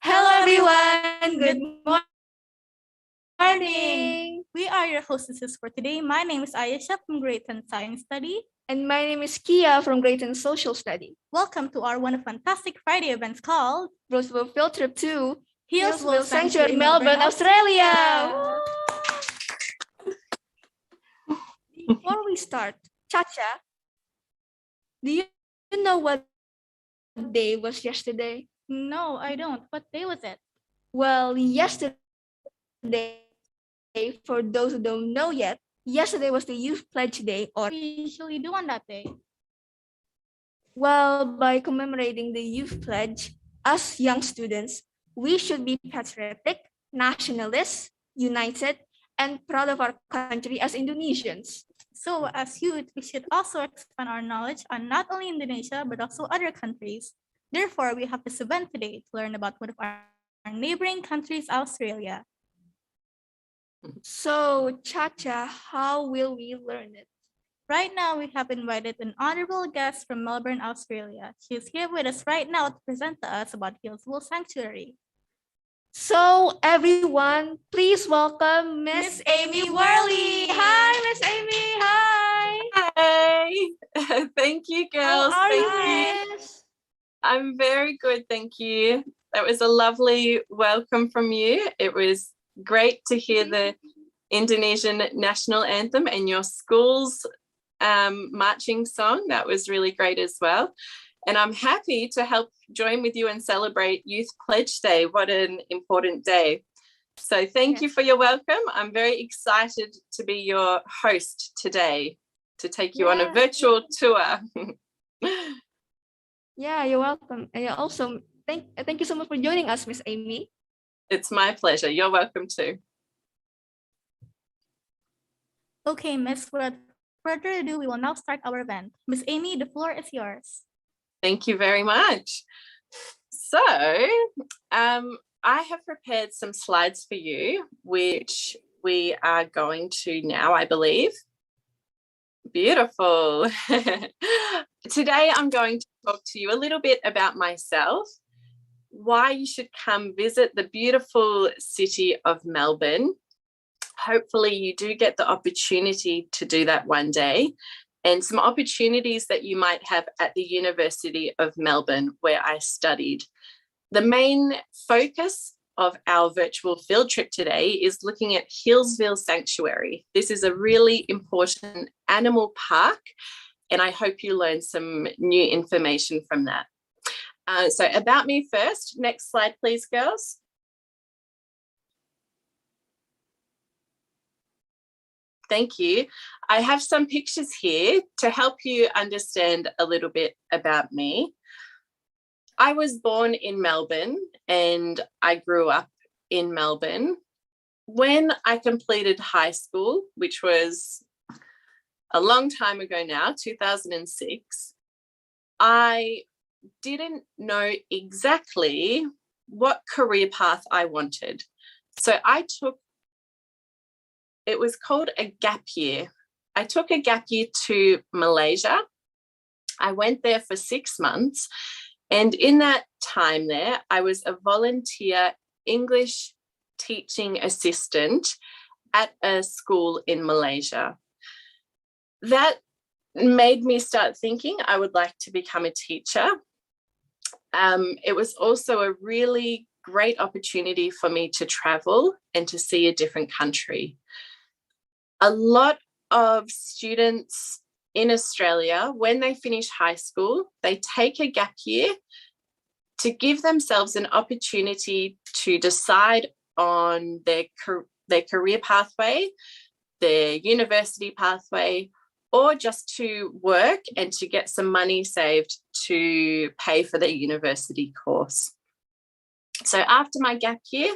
Hello everyone, good morning. We are your hostesses for today. My name is Ayesha from Grade 10 Science Study. And my name is Kia from Grade 10 Social Study. Welcome to our one of fantastic Friday events called Roseville Field Trip to Hillsville Sanctuary, Melbourne, Australia. Before we start, Chacha, do you know what day was yesterday? No, I don't. What day was it? Well, yesterday, for those who don't know yet, yesterday was the Youth Pledge Day. What do we usually do on that day? Well, by commemorating the Youth Pledge, as young students, we should be patriotic, nationalists, united, and proud of our country as Indonesians. So, as youth, we should also expand our knowledge on not only Indonesia, but also other countries. Therefore, we have this event today to learn about one of our neighboring countries, Australia. So, Chacha, how will we learn it? Right now, we have invited an honorable guest from Melbourne, Australia. She is here with us right now to present to us about Hillsville Sanctuary. So, everyone, please welcome Miss Amy Worley. Hi, Miss Amy. Hi. Hi. Thank you, girls. How are Thank you, you. Miss? I'm very good, thank you. That was a lovely welcome from you. It was great to hear the Indonesian national anthem and your school's marching song. That was really great as well. And I'm happy to help join with you and celebrate Youth Pledge Day. What an important day. So thank you for your welcome. I'm very excited to be your host today, to take you on a virtual tour. Yeah, you're welcome. And also, thank you so much for joining us, Miss Amy. It's my pleasure. You're welcome too. Okay, Miss, without further ado, we will now start our event. Miss Amy, the floor is yours. Thank you very much. So, I have prepared some slides for you, which we are going to now, I believe. Beautiful. Today, I'm going to talk to you a little bit about myself, why you should come visit the beautiful city of Melbourne. Hopefully, you do get the opportunity to do that one day, and some opportunities that you might have at the University of Melbourne, where I studied. The main focus of our virtual field trip today is looking at Hillsville Sanctuary. This is a really important animal park, and I hope you learn some new information from that. So about me first. Next slide, please, girls. Thank you. I have some pictures here to help you understand a little bit about me. I was born in Melbourne and I grew up in Melbourne. When I completed high school, which was a long time ago now, 2006, I didn't know exactly what career path I wanted. So it was called a gap year. I took a gap year to Malaysia. I went there for 6 months. And in that time there, I was a volunteer English teaching assistant at a school in Malaysia. That made me start thinking I would like to become a teacher. It was also a really great opportunity for me to travel and to see a different country. A lot of students in Australia, when they finish high school, they take a gap year to give themselves an opportunity to decide on their career pathway, their university pathway, or just to work and to get some money saved to pay for their university course. So after my gap year,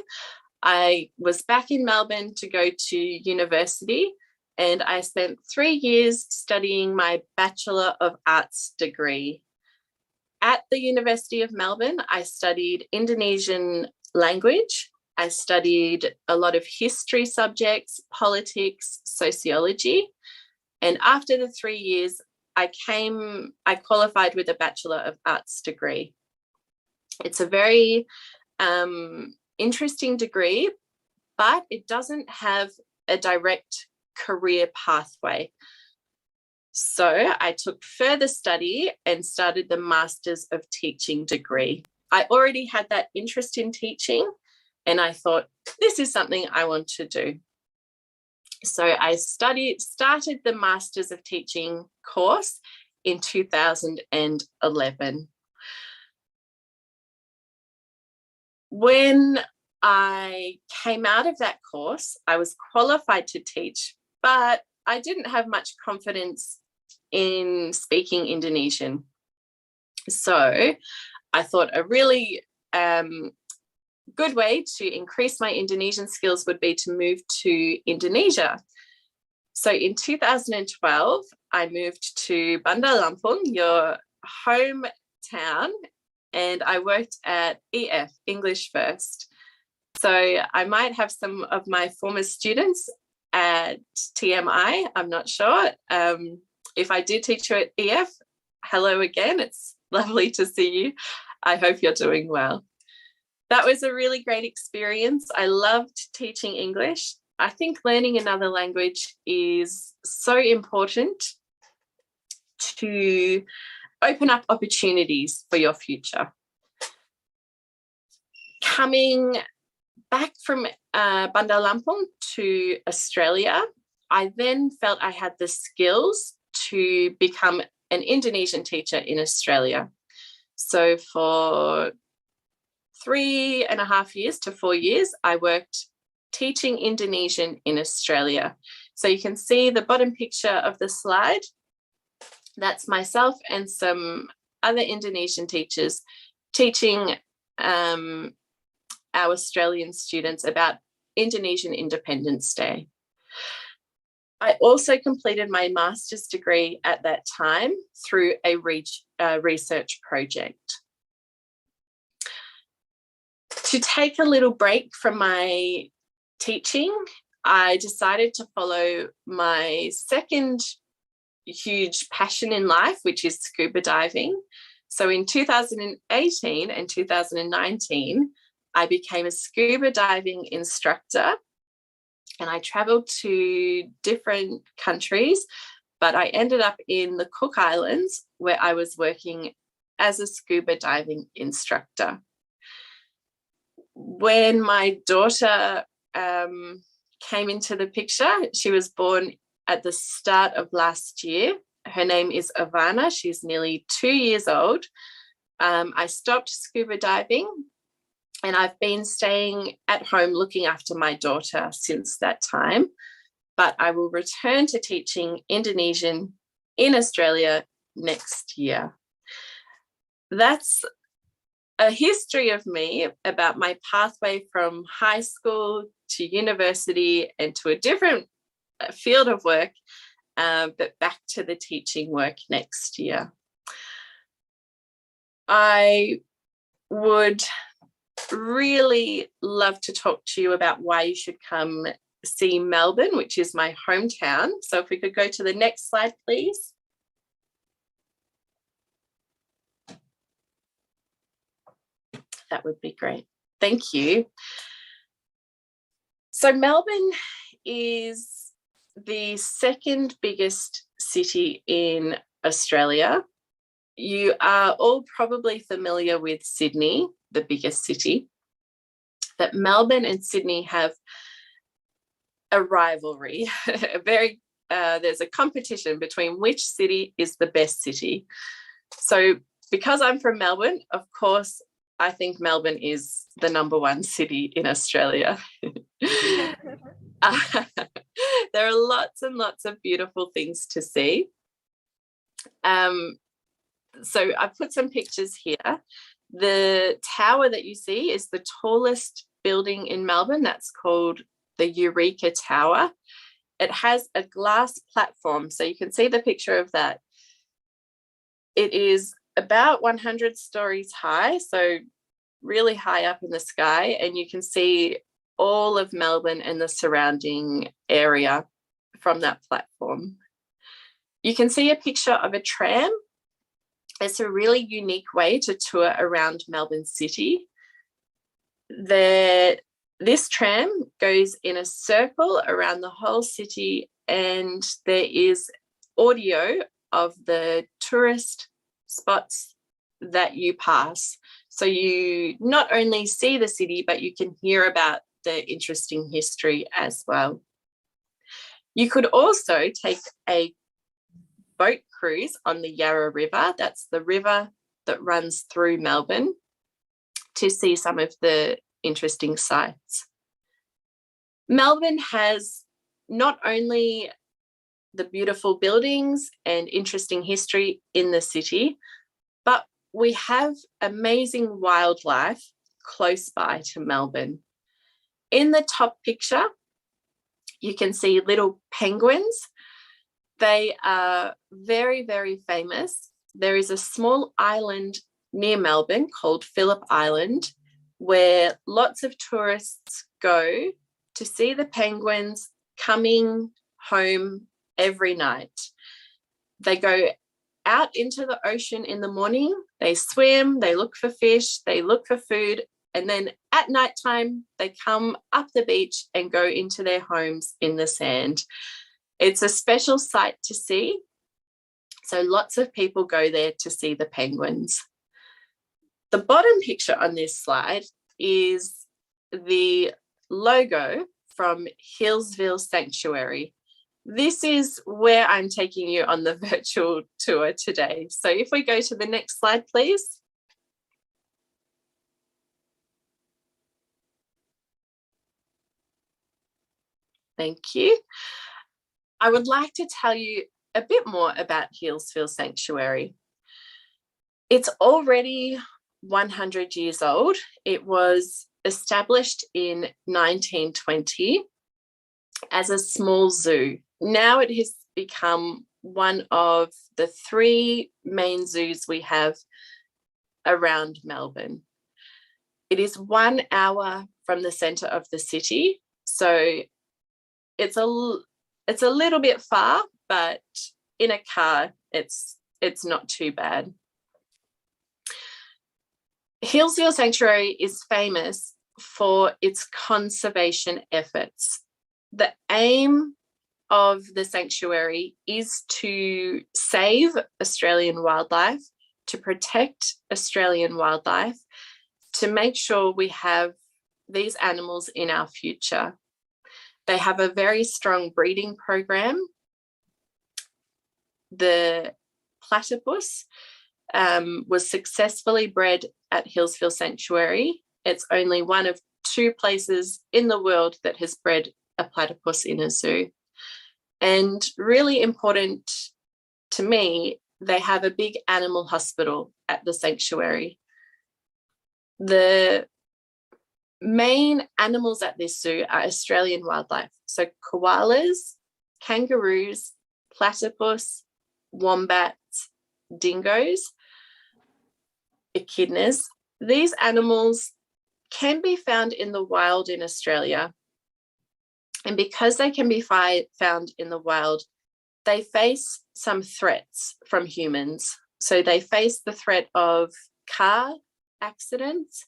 I was back in Melbourne to go to university, and I spent 3 years studying my Bachelor of Arts degree. At the University of Melbourne, I studied Indonesian language. I studied a lot of history subjects, politics, sociology. And after the 3 years, I qualified with a Bachelor of Arts degree. It's a very interesting degree, but it doesn't have a direct career pathway. So I took further study and started the Masters of Teaching degree. I already had that interest in teaching, and I thought, this is something I want to do. So I started the Masters of Teaching course in 2011. When I came out of that course, I was qualified to teach, but I didn't have much confidence in speaking Indonesian. So I thought a really good way to increase my Indonesian skills would be to move to Indonesia. So in 2012, I moved to Bandar Lampung, your hometown, and I worked at EF, English First. So I might have some of my former students at TMI, I'm not sure. If I did teach you at EF, hello again, it's lovely to see you. I hope you're doing well. That was a really great experience. I loved teaching English. I think learning another language is so important to open up opportunities for your future. Coming back from Bandar Lampung to Australia, I then felt I had the skills to become an Indonesian teacher in Australia. So for 3.5 years to 4 years, I worked teaching Indonesian in Australia. So you can see the bottom picture of the slide. That's myself and some other Indonesian teachers teaching our Australian students about Indonesian Independence Day. I also completed my master's degree at that time through a research project. To take a little break from my teaching, I decided to follow my second huge passion in life, which is scuba diving. So in 2018 and 2019, I became a scuba diving instructor, and I traveled to different countries, but I ended up in the Cook Islands, where I was working as a scuba diving instructor. When my daughter came into the picture, she was born at the start of last year. Her name is Ivana. She's nearly 2 years old. I stopped scuba diving, and I've been staying at home looking after my daughter since that time. But I will return to teaching Indonesian in Australia next year. That's a history of me about my pathway from high school to university and to a different field of work, but back to the teaching work next year. I would really love to talk to you about why you should come see Melbourne, which is my hometown. So if we could go to the next slide, please. That would be great. Thank you. So Melbourne is the second biggest city in Australia. You are all probably familiar with Sydney, the biggest city, but Melbourne and Sydney have a rivalry. There's a competition between which city is the best city. So because I'm from Melbourne, of course, I think Melbourne is the #1 city in Australia. There are lots and lots of beautiful things to see. So I've put some pictures here. The tower that you see is the tallest building in Melbourne. That's called the Eureka Tower. It has a glass platform, so you can see the picture of that. It is about 100 stories high, so really high up in the sky, and you can see all of Melbourne and the surrounding area from that platform. You can see a picture of a tram. It's a really unique way to tour around Melbourne City. This tram goes in a circle around the whole city, and there is audio of the tourist spots that you pass. So you not only see the city, but you can hear about the interesting history as well. You could also take a boat cruise on the Yarra River. That's the river that runs through Melbourne, to see some of the interesting sites. Melbourne has not only the beautiful buildings and interesting history in the city, but we have amazing wildlife close by to Melbourne. In the top picture, you can see little penguins. They are very, very famous. There is a small island near Melbourne called Phillip Island, where lots of tourists go to see the penguins coming home every night. They go out into the ocean in the morning, they swim, they look for fish, they look for food, and then at nighttime, they come up the beach and go into their homes in the sand. It's a special sight to see. So lots of people go there to see the penguins. The bottom picture on this slide is the logo from Hillsville Sanctuary. This is where I'm taking you on the virtual tour today. So if we go to the next slide, please. Thank you. I would like to tell you a bit more about Hillsville Sanctuary. It's already 100 years old. It was established in 1920 as a small zoo. Now it has become one of the 3 main zoos we have around Melbourne. It is 1 hour from the centre of the city, so it's a little bit far, but in a car, it's not too bad. Hillsville Sanctuary is famous for its conservation efforts. The aim of the sanctuary is to save Australian wildlife, to protect Australian wildlife, to make sure we have these animals in our future. They have a very strong breeding program. The platypus was successfully bred at Hillsville Sanctuary. It's only one of 2 places in the world that has bred a platypus in a zoo. And really important to me, they have a big animal hospital at the sanctuary. The main animals at this zoo are Australian wildlife. So koalas, kangaroos, platypus, wombats, dingoes, echidnas. These animals can be found in the wild in Australia. And because they can be found in the wild, they face some threats from humans. So they face the threat of car accidents.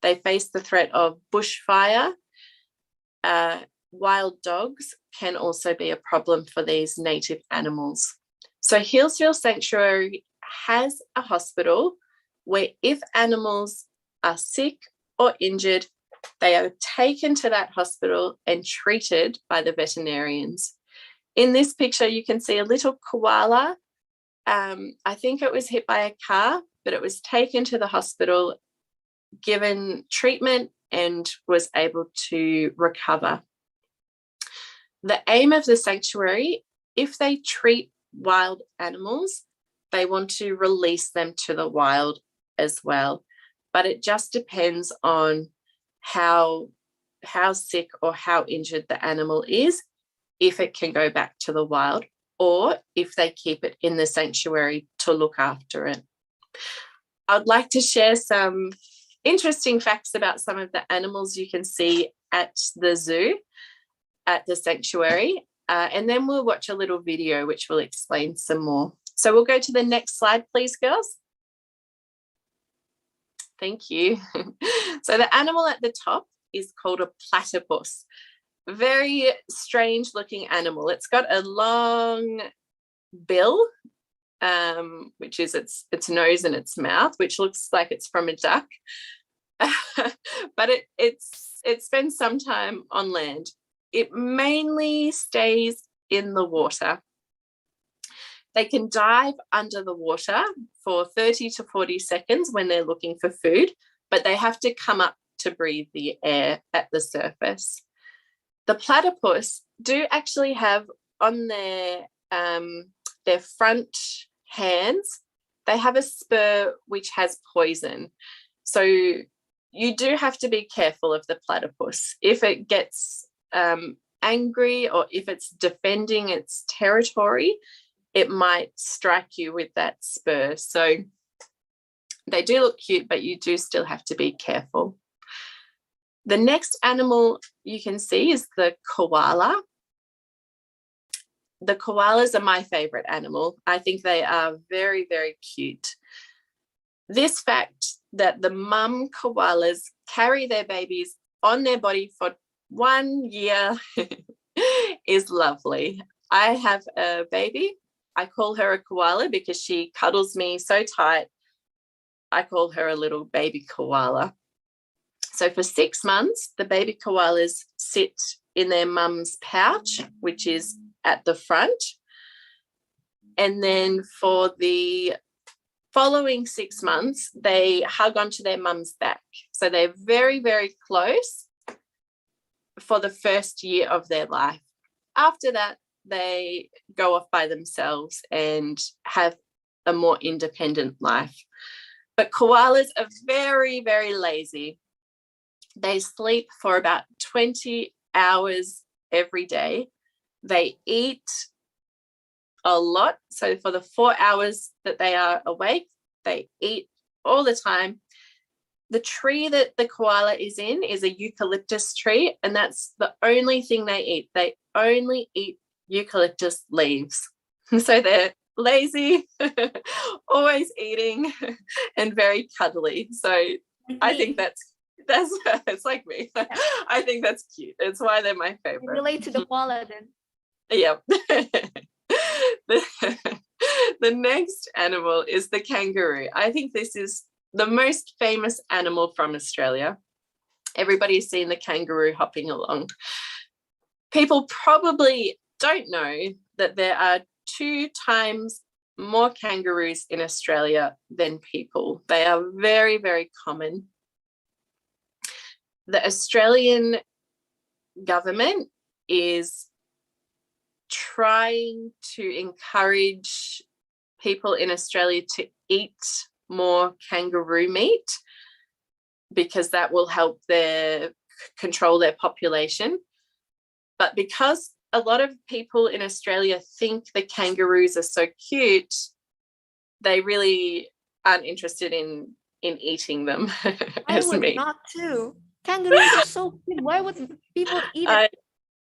They face the threat of bushfire. Wild dogs can also be a problem for these native animals. So Hillsville Sanctuary has a hospital where if animals are sick or injured, they are taken to that hospital and treated by the veterinarians. In this picture, you can see a little koala. I think it was hit by a car, but it was taken to the hospital, given treatment, and was able to recover. The aim of the sanctuary, if they treat wild animals, they want to release them to the wild as well. But it just depends on how sick or how injured the animal is, if it can go back to the wild, or if they keep it in the sanctuary to look after it. I'd like to share some interesting facts about some of the animals you can see at the zoo, at the sanctuary, and then we'll watch a little video which will explain some more. So we'll go to the next slide, please, girls. Thank you. So the animal at the top is called a platypus. Very strange looking animal. It's got a long bill, which is its nose and its mouth, which looks like it's from a duck. But it spends some time on land. It mainly stays in the water. They can dive under the water for 30 to 40 seconds when they're looking for food, but they have to come up to breathe the air at the surface. The platypus do actually have on their front hands, they have a spur which has poison. So you do have to be careful of the platypus. If it gets angry or if it's defending its territory, it might strike you with that spur. So they do look cute, but you do still have to be careful. The next animal you can see is the koala. The koalas are my favorite animal. I think they are very, very cute. This fact that the mum koalas carry their babies on their body for 1 year is lovely. I have a baby. I call her a koala because she cuddles me so tight. I call her a little baby koala. So for 6 months, the baby koalas sit in their mum's pouch, which is at the front. And then for the following 6 months, they hug onto their mum's back. So they're very, very close for the first year of their life. After that, they go off by themselves and have a more independent life. But koalas are very, very lazy. They sleep for about 20 hours every day. They eat a lot. So for the 4 hours that they are awake, they eat all the time. The tree that the koala is in is a eucalyptus tree, and that's the only thing they eat. They only eat eucalyptus leaves. So they're lazy, always eating, and very cuddly. So I think that's it's like me. I think that's cute. It's why they're my favorite. Relate to the koala then. Yeah. The next animal is the kangaroo. I think this is the most famous animal from Australia. Everybody's seen the kangaroo hopping along. People probably don't know that there are 2 times more kangaroos in Australia than people. They are very, very common. The Australian government is trying to encourage people in Australia to eat more kangaroo meat because that will help control their population. But because a lot of people in Australia think the kangaroos are so cute, they really aren't interested in eating them as I would meat. not too. Kangaroos are so cute. Why would people eat it?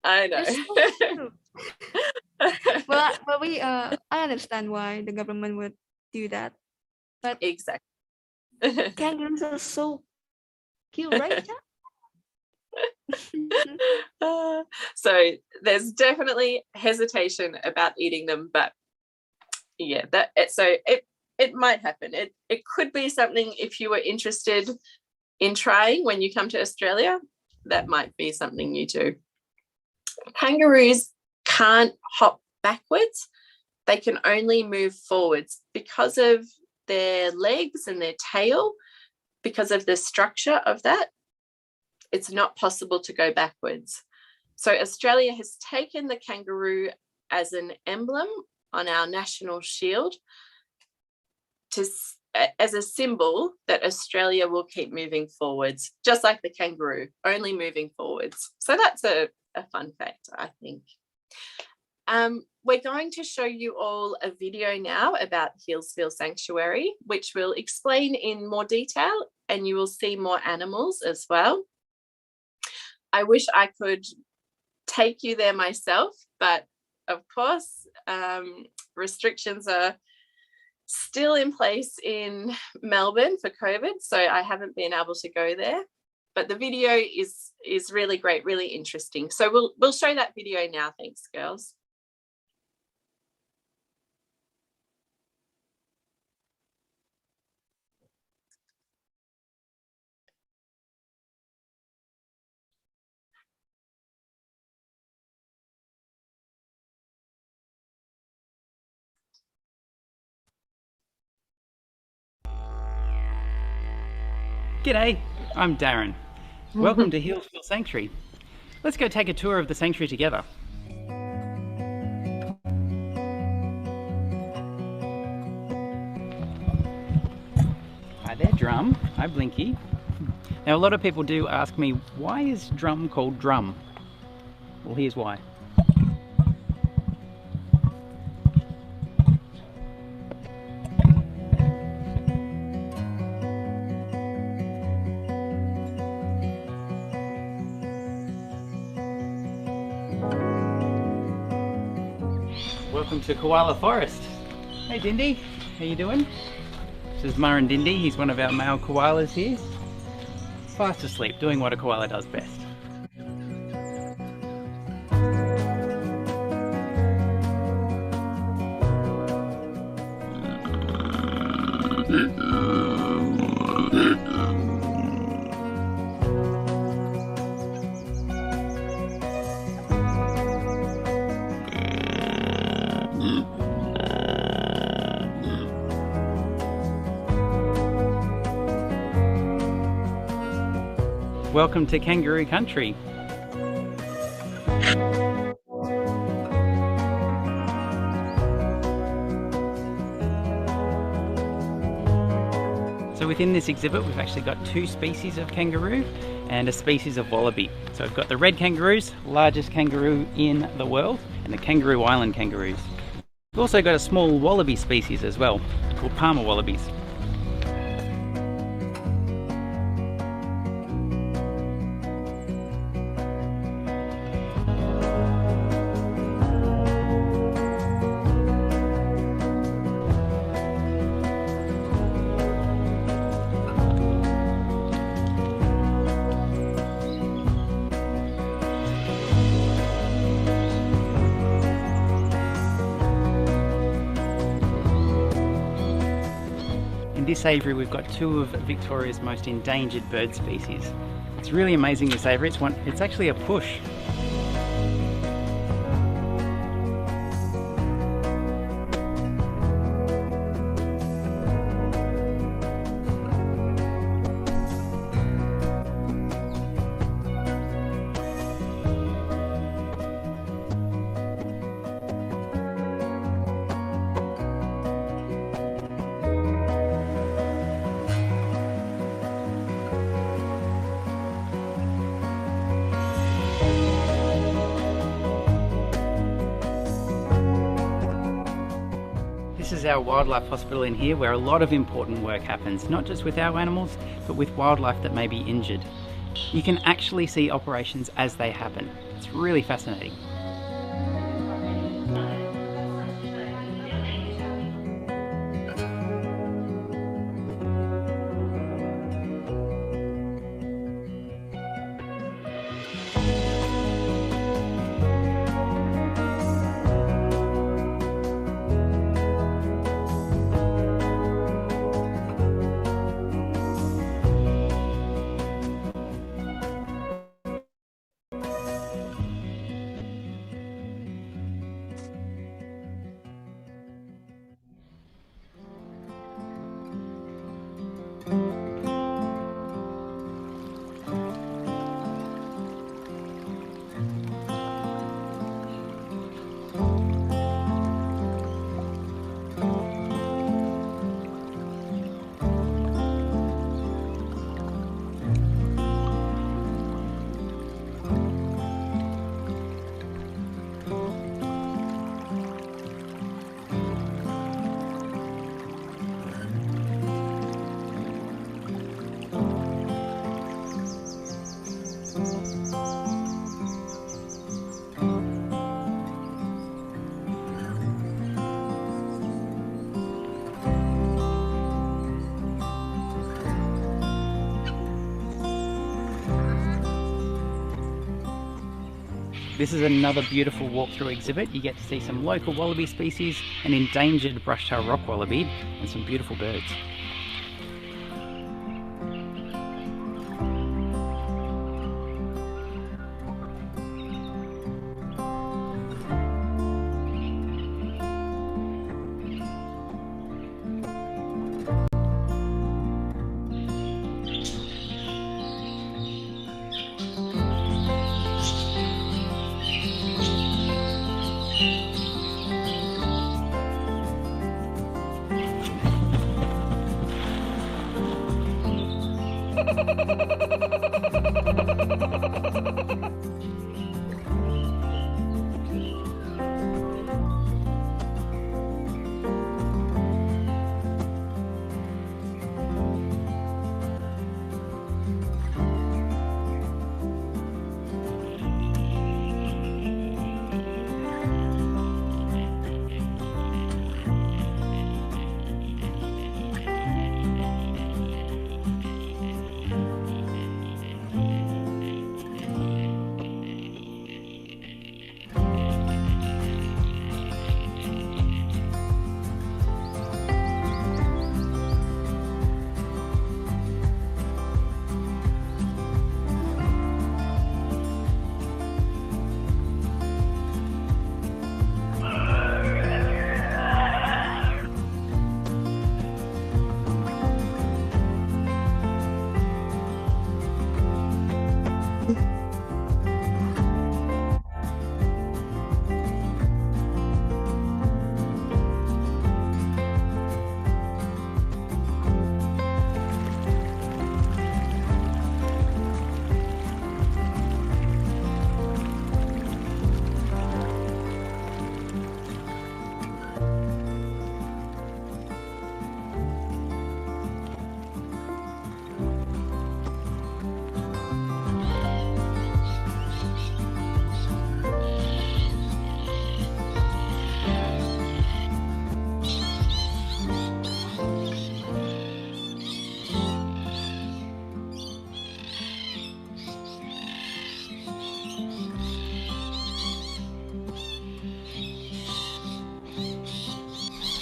I know. They're so cute. But I understand why the government would do that. But Exactly. kangaroos are so cute, right? So there's definitely hesitation about eating them, but yeah, it might happen. It could be something if you were interested in trying when you come to Australia, that might be something you do. Kangaroos can't hop backwards. They can only move forwards because of their legs and their tail, because of the structure of that. It's not possible to go backwards. So Australia has taken the kangaroo as an emblem on our national shield as a symbol that Australia will keep moving forwards, just like the kangaroo, only moving forwards. So that's a fun fact, I think. We're going to show you all a video now about Healesville Sanctuary, which will explain in more detail, and you will see more animals as well. I wish I could take you there myself, but of course, restrictions are still in place in Melbourne for COVID, so I haven't been able to go there. But the video is really great, really interesting. So we'll show that video now. Thanks, girls. G'day, I'm Darren. Welcome to Hillsville Sanctuary. Let's go take a tour of the sanctuary together. Hi there, Drum. Hi, Blinky. Now, a lot of people do ask me, why is Drum called Drum? Well, here's why. Welcome to Koala Forest. Hey Dindy, how you doing? This is Murrin Dindy, he's one of our male koalas here. Fast asleep, doing what a koala does best. Welcome to Kangaroo Country. So within this exhibit we've actually got 2 species of kangaroo and a species of wallaby. So we've got the red kangaroos, largest kangaroo in the world, and the Kangaroo Island kangaroos. We've also got a small wallaby species as well, called Palmer wallabies. In this aviary we've got 2 of Victoria's most endangered bird species. It's really amazing, this aviary, it's actually a push. This is our wildlife hospital in here, where a lot of important work happens, not just with our animals, but with wildlife that may be injured. You can actually see operations as they happen. It's really fascinating. This is another beautiful walkthrough exhibit. You get to see some local wallaby species, an endangered brush-tail rock wallaby, and some beautiful birds.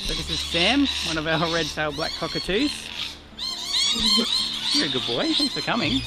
So this is Sam, one of our red-tailed black cockatoos. You're a good boy, thanks for coming.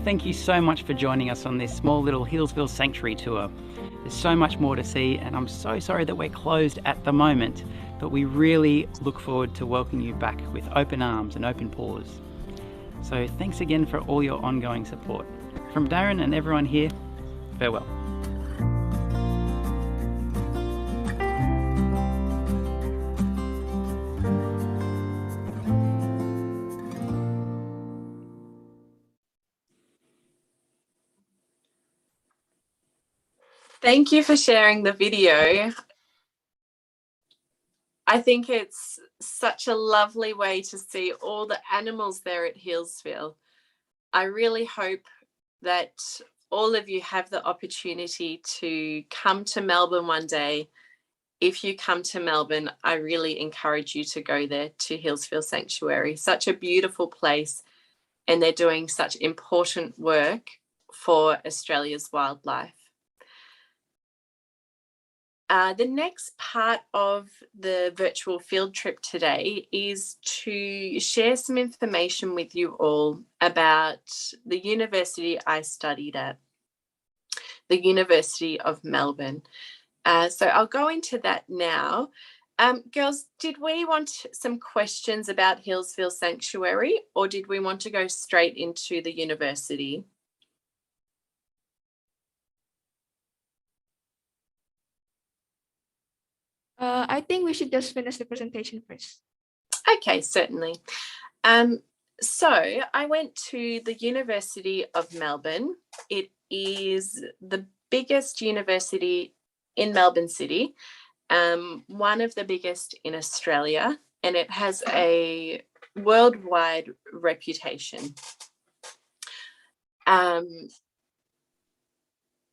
Thank you so much for joining us on this small little Hillsville Sanctuary tour. There's so much more to see, and I'm so sorry that we're closed at the moment. but we really look forward to welcoming you back with open arms and open paws. So thanks again for all your ongoing support. From Darren and everyone here, farewell. Thank you for sharing the video. I think it's such a lovely way to see all the animals there at Healesville. I really hope that all of you have the opportunity to come to Melbourne one day. If you come to Melbourne, I really encourage you to go there to Healesville Sanctuary. Such a beautiful place, and they're doing such important work for Australia's wildlife. The next part of the virtual field trip today is to share some information with you all about the university I studied at, the University of Melbourne. So I'll go into that now. Girls, did we want some questions about Healesville Sanctuary, or did we want to go straight into the university? I think we should just finish the presentation first. Okay, certainly. So I went to the University of Melbourne. It is the biggest university in Melbourne City, one of the biggest in Australia, and it has a worldwide reputation.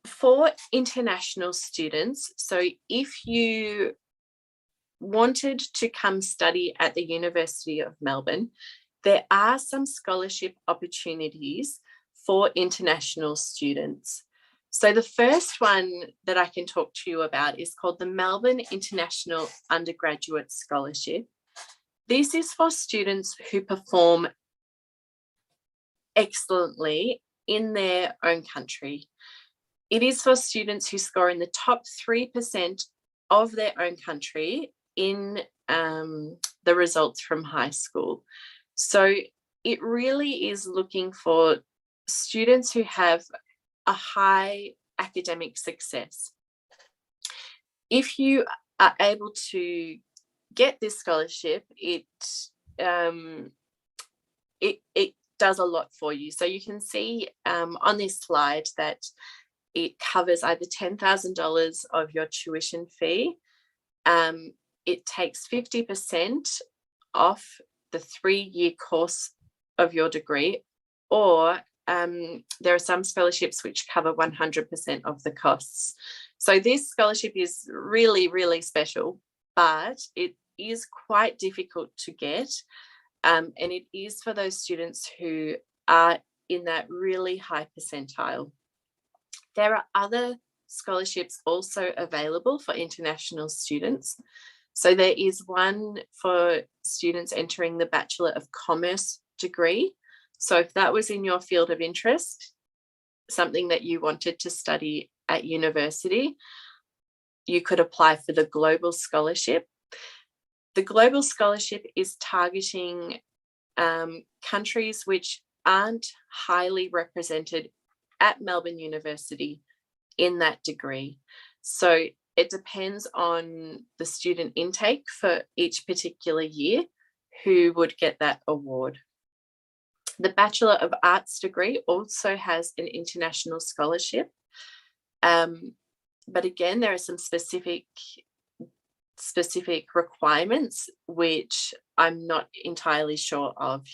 For international students, so if you wanted to come study at the University of Melbourne, there are some scholarship opportunities for international students. So the first one that I can talk to you about is called the Melbourne International Undergraduate Scholarship. This is for students who perform excellently in their own country. It is for students who score in the top 3% of their own country in the results from high school. So it really is looking for students who have a high academic success. If you are able to get this scholarship, it does a lot for you. So you can see on this slide that it covers either $10,000 of your tuition fee. It takes 50% off the 3-year course of your degree, or there are some scholarships which cover 100% of the costs. So this scholarship is really, really special, but it is quite difficult to get, and it is for those students who are in that really high percentile. There are other scholarships also available for international students. So there is one for students entering the Bachelor of Commerce degree. So if that was in your field of interest, something that you wanted to study at university, you could apply for the Global Scholarship. The Global Scholarship is targeting countries which aren't highly represented at Melbourne University in that degree. So it depends on the student intake for each particular year who would get that award. The Bachelor of Arts degree also has an international scholarship. But again, there are some specific requirements which I'm not entirely sure of.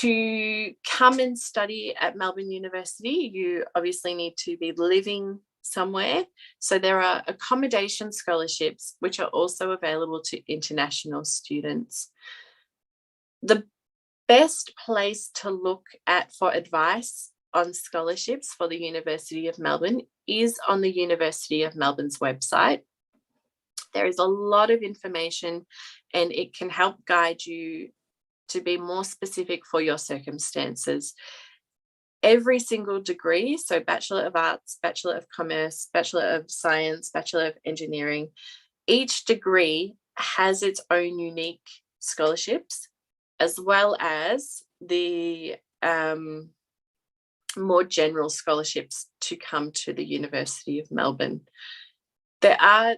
To come and study at Melbourne University, you obviously need to be living somewhere. So there are accommodation scholarships which are also available to international students. The best place to look at for advice on scholarships for the University of Melbourne is on the University of Melbourne's website. There is a lot of information and it can help guide you to be more specific for your circumstances. Every single degree, so Bachelor of Arts, Bachelor of Commerce, Bachelor of Science, Bachelor of Engineering, each degree has its own unique scholarships, as well as the more general scholarships to come to the University of Melbourne. There are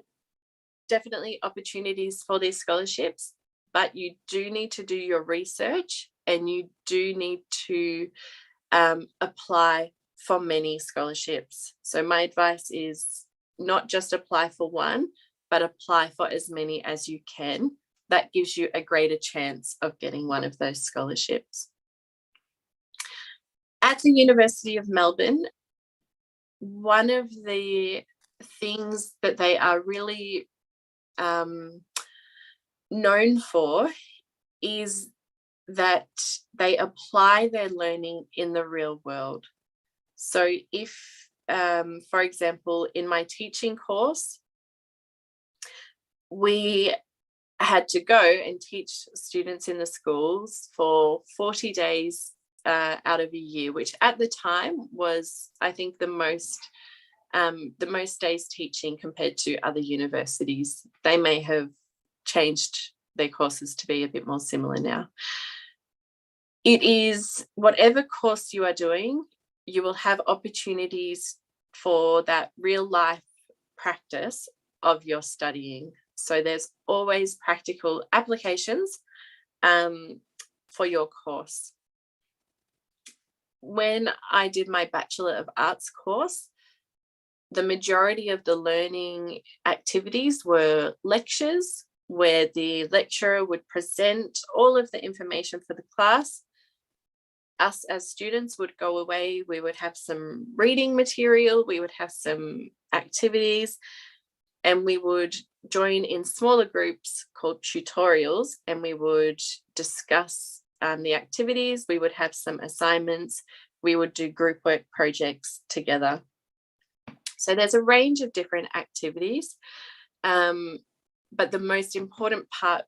definitely opportunities for these scholarships, but you do need to do your research and you do need to apply for many scholarships. So my advice is not just apply for one, but apply for as many as you can. That gives you a greater chance of getting one of those scholarships. At the University of Melbourne, one of the things that they are really known for is that they apply their learning in the real world. So if, for example, in my teaching course, we had to go and teach students in the schools for 40 days out of a year, which at the time was, I think, the most days teaching compared to other universities. They may have changed their courses to be a bit more similar now. It is whatever course you are doing, you will have opportunities for that real life practice of your studying. So there's always practical applications for your course. When I did my Bachelor of Arts course, the majority of the learning activities were lectures where the lecturer would present all of the information for the class. Us as students would go away, we would have some reading material, we would have some activities, and we would join in smaller groups called tutorials, and we would discuss the activities, we would have some assignments, we would do group work projects together. So there's a range of different activities, but the most important part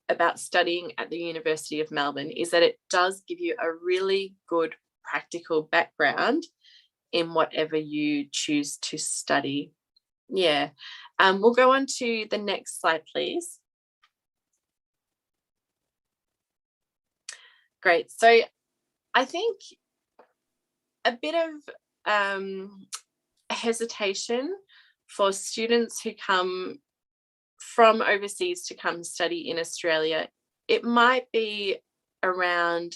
about studying at the University of Melbourne is that it does give you a really good practical background in whatever you choose to study. Yeah, we'll go on to the next slide, please. Great. So I think a bit of hesitation for students who come from overseas to come study in Australia, it might be around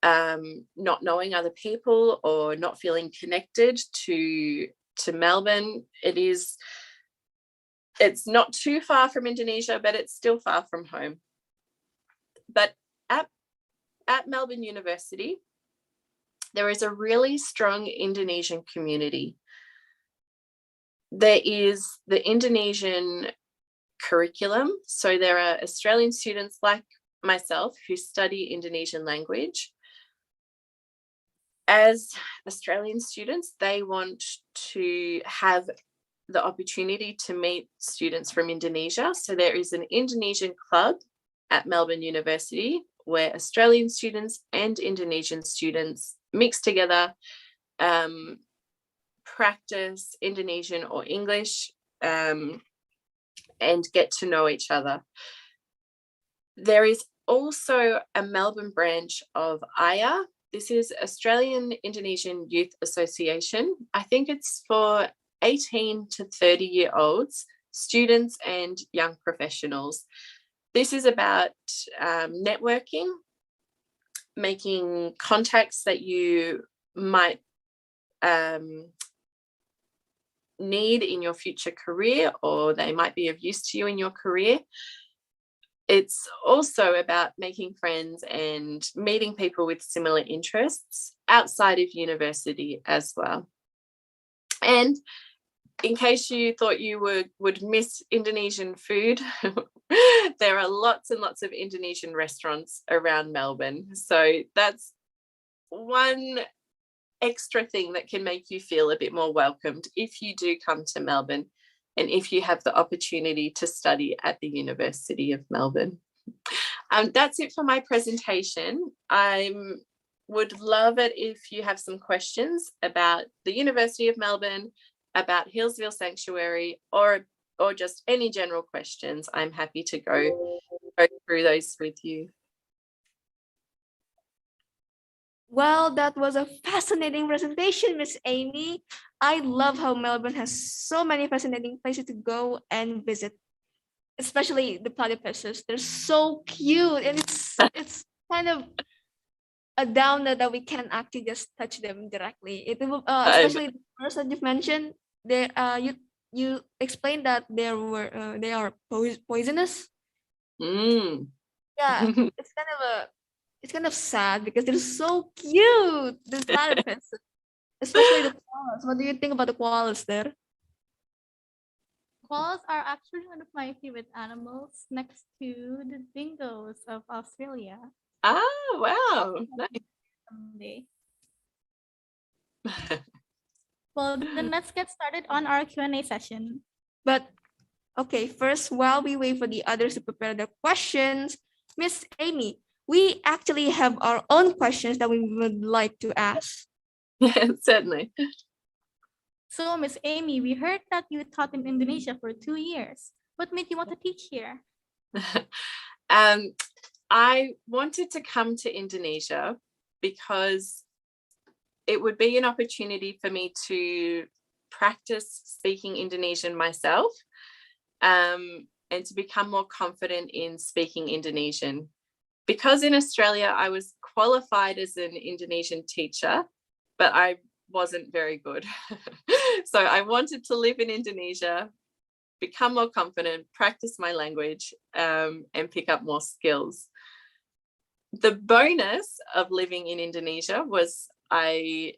not knowing other people or not feeling connected to Melbourne. It's not too far from Indonesia, but it's still far from home. But at Melbourne University, there is a really strong Indonesian community. There is the Indonesian curriculum. So there are Australian students like myself who study Indonesian language. As Australian students, they want to have the opportunity to meet students from Indonesia. So there is an Indonesian club at Melbourne University where Australian students and Indonesian students mix together, practice Indonesian or English, and get to know each other. There is also a Melbourne branch of AYA. This is Australian Indonesian Youth Association. I think it's for 18 to 30-year-olds, students and young professionals. This is about networking, making contacts that you might need in your future career, or they might be of use to you in your career. It's also about making friends and meeting people with similar interests outside of university as well. And in case you thought you would miss Indonesian food, there are lots and lots of Indonesian restaurants around Melbourne. So that's one extra thing that can make you feel a bit more welcomed if you do come to Melbourne and if you have the opportunity to study at the University of Melbourne. That's it for my presentation. I would love it if you have some questions about the University of Melbourne, about Hillsville Sanctuary, or or just any general questions, I'm happy to go through those with you. Well, that was a fascinating presentation, Miss Amy. I love how Melbourne has so many fascinating places to go and visit, especially the platypuses. They're so cute, and it's kind of a downer that we can actually just touch them directly. Especially the first that you've mentioned, you explained that they are poisonous. Yeah, it's kind of sad because they're so cute. The platypus, especially the koalas. What do you think about the koalas there? Koalas are actually one of my favorite animals next to the dingoes of Australia. Ah, wow. Nice. Someday. Well, then let's get started on our Q&A session. But okay, first, while we wait for the others to prepare their questions, Miss Amy, we actually have our own questions that we would like to ask. Yeah, certainly. So, Miss Amy, we heard that you taught in Indonesia for 2 years. What made you want to teach here? I wanted to come to Indonesia because it would be an opportunity for me to practice speaking Indonesian myself, and to become more confident in speaking Indonesian. Because in Australia, I was qualified as an Indonesian teacher, but I wasn't very good. So I wanted to live in Indonesia, become more confident, practice my language, and pick up more skills. The bonus of living in Indonesia was I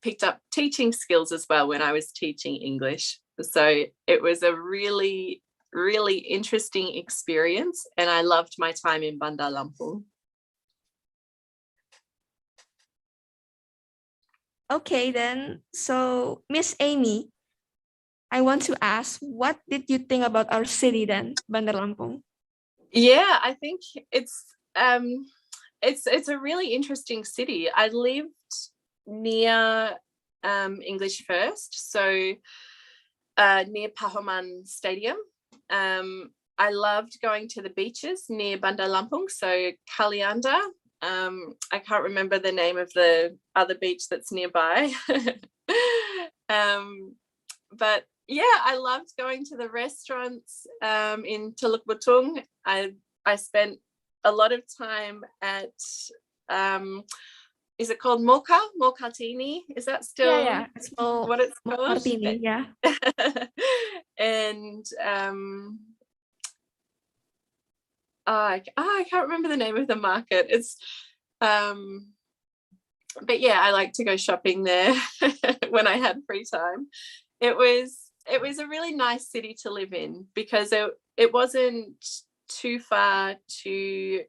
picked up teaching skills as well when I was teaching English. So it was a really, really interesting experience, and I loved my time in Bandar Lampung. Okay, then. So, Miss Amy, I want to ask, what did you think about our city then, Bandar Lampung? Yeah, I think it's a really interesting city. I lived near English First, so near Pahoman Stadium. I loved going to the beaches near Bandar Lampung, so Kalianda. I can't remember the name of the other beach that's nearby. But yeah, I loved going to the restaurants in Teluk Betung. I spent a lot of time at is it called Mokartini? Is that still it's called what it's called? Mokartini, yeah. And I can't remember the name of the market. It's but yeah, I like to go shopping there when I had free time. It was a really nice city to live in because it wasn't too far to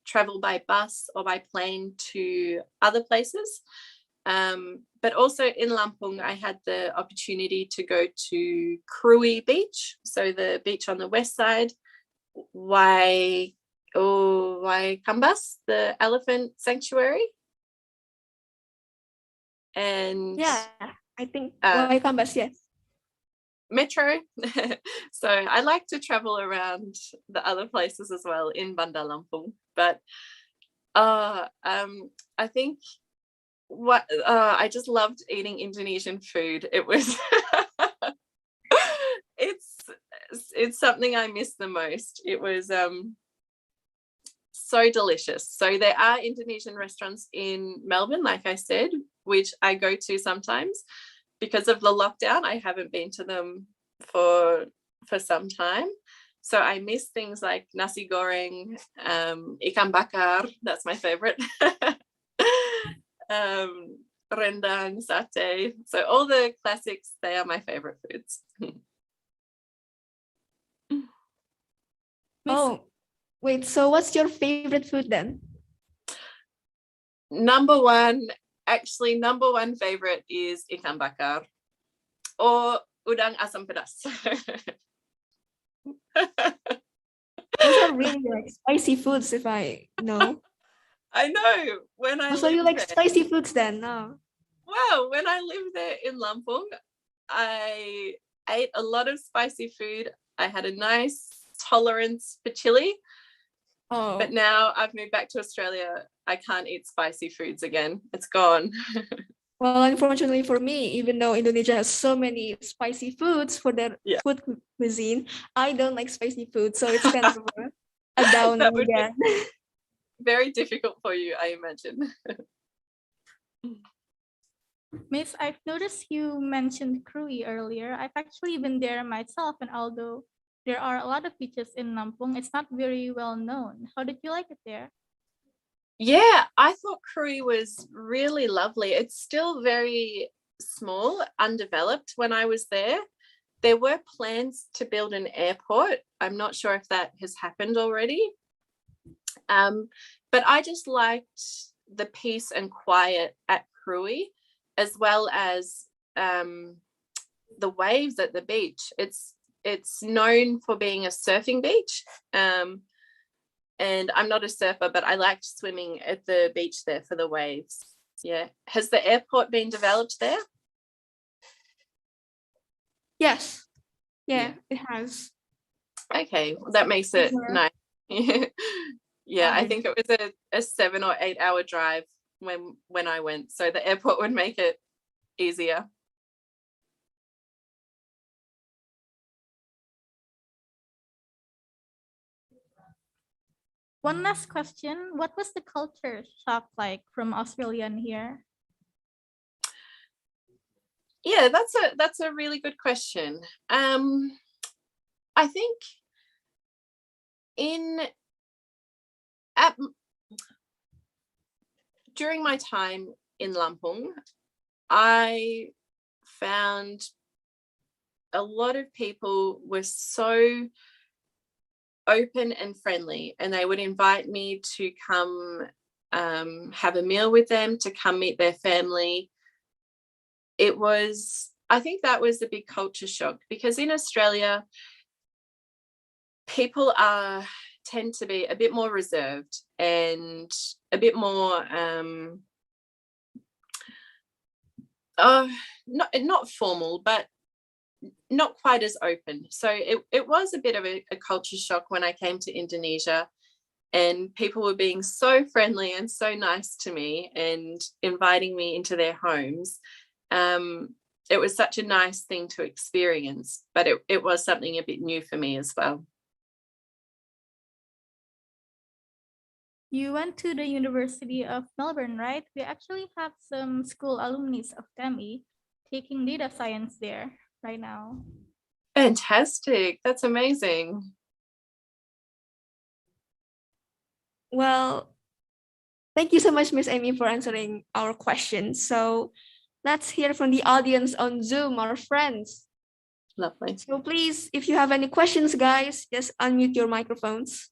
travel by bus or by plane to other places. But also in Lampung, I had the opportunity to go to Krui Beach, so the beach on the west side, Waikambas, the elephant sanctuary. And yeah, I think Waikambas, yes. Metro. So I like to travel around the other places as well in Bandar Lampung. But I think I just loved eating Indonesian food. It was it's something I miss the most. It was so delicious. So there are Indonesian restaurants in Melbourne, like I said, which I go to sometimes. Because of the lockdown, I haven't been to them for some time. So I miss things like nasi goreng, ikan bakar, that's my favorite. Rendang, satay. So all the classics, they are my favorite foods. Oh, wait, so what's your favorite food then? Number one favorite is ikan bakar or udang asam pedas. Those are really like spicy foods, if I know. I know. So you like spicy foods then? No. Well, when I lived there in Lampung, I ate a lot of spicy food. I had a nice tolerance for chili, Oh, but now I've moved back to Australia. I can't eat spicy foods again. It's gone. well, unfortunately for me, even though Indonesia has so many spicy foods for their Yeah. food cuisine, I don't like spicy food, so it's kind of a down That would be again. very difficult for you, I imagine. Miss, I've noticed you mentioned Krui earlier. I've actually been there myself, and although there are a lot of beaches in Lampung, it's not very well known. How did you like it there? Yeah, I thought Krui was really lovely. It's still very small, undeveloped. When I was there, there were plans to build an airport. I'm not sure if that has happened already. But I just liked the peace and quiet at Krui, as well as the waves at the beach. It's known for being a surfing beach. And I'm not a surfer, but I liked swimming at the beach there for the waves. Yeah. Has the airport been developed there? Yes. Yeah, it has. Okay, well, that makes it Mhm. nice. Yeah, I Right. think it was a 7 or 8 hour drive when I went. So the airport would make it easier. One last question. What was the culture shock like from Australia and here? Yeah, that's a really good question. I think during my time in Lampung, I found a lot of people were so open and friendly, and they would invite me to come have a meal with them, to come meet their family. I think that was a big culture shock, because in Australia, people tend to be a bit more reserved and a bit more not formal, but not quite as open. So it was a bit of a culture shock when I came to Indonesia, and people were being so friendly and so nice to me and inviting me into their homes. It was such a nice thing to experience, but it was something a bit new for me as well. You went to the University of Melbourne, right? We actually have some school alumni of TEMI taking data science there right now. Fantastic. That's amazing. Well, thank you so much, Miss Amy, for answering our questions. So let's hear from the audience on Zoom, our friends. Lovely. So please, if you have any questions, guys, just unmute your microphones.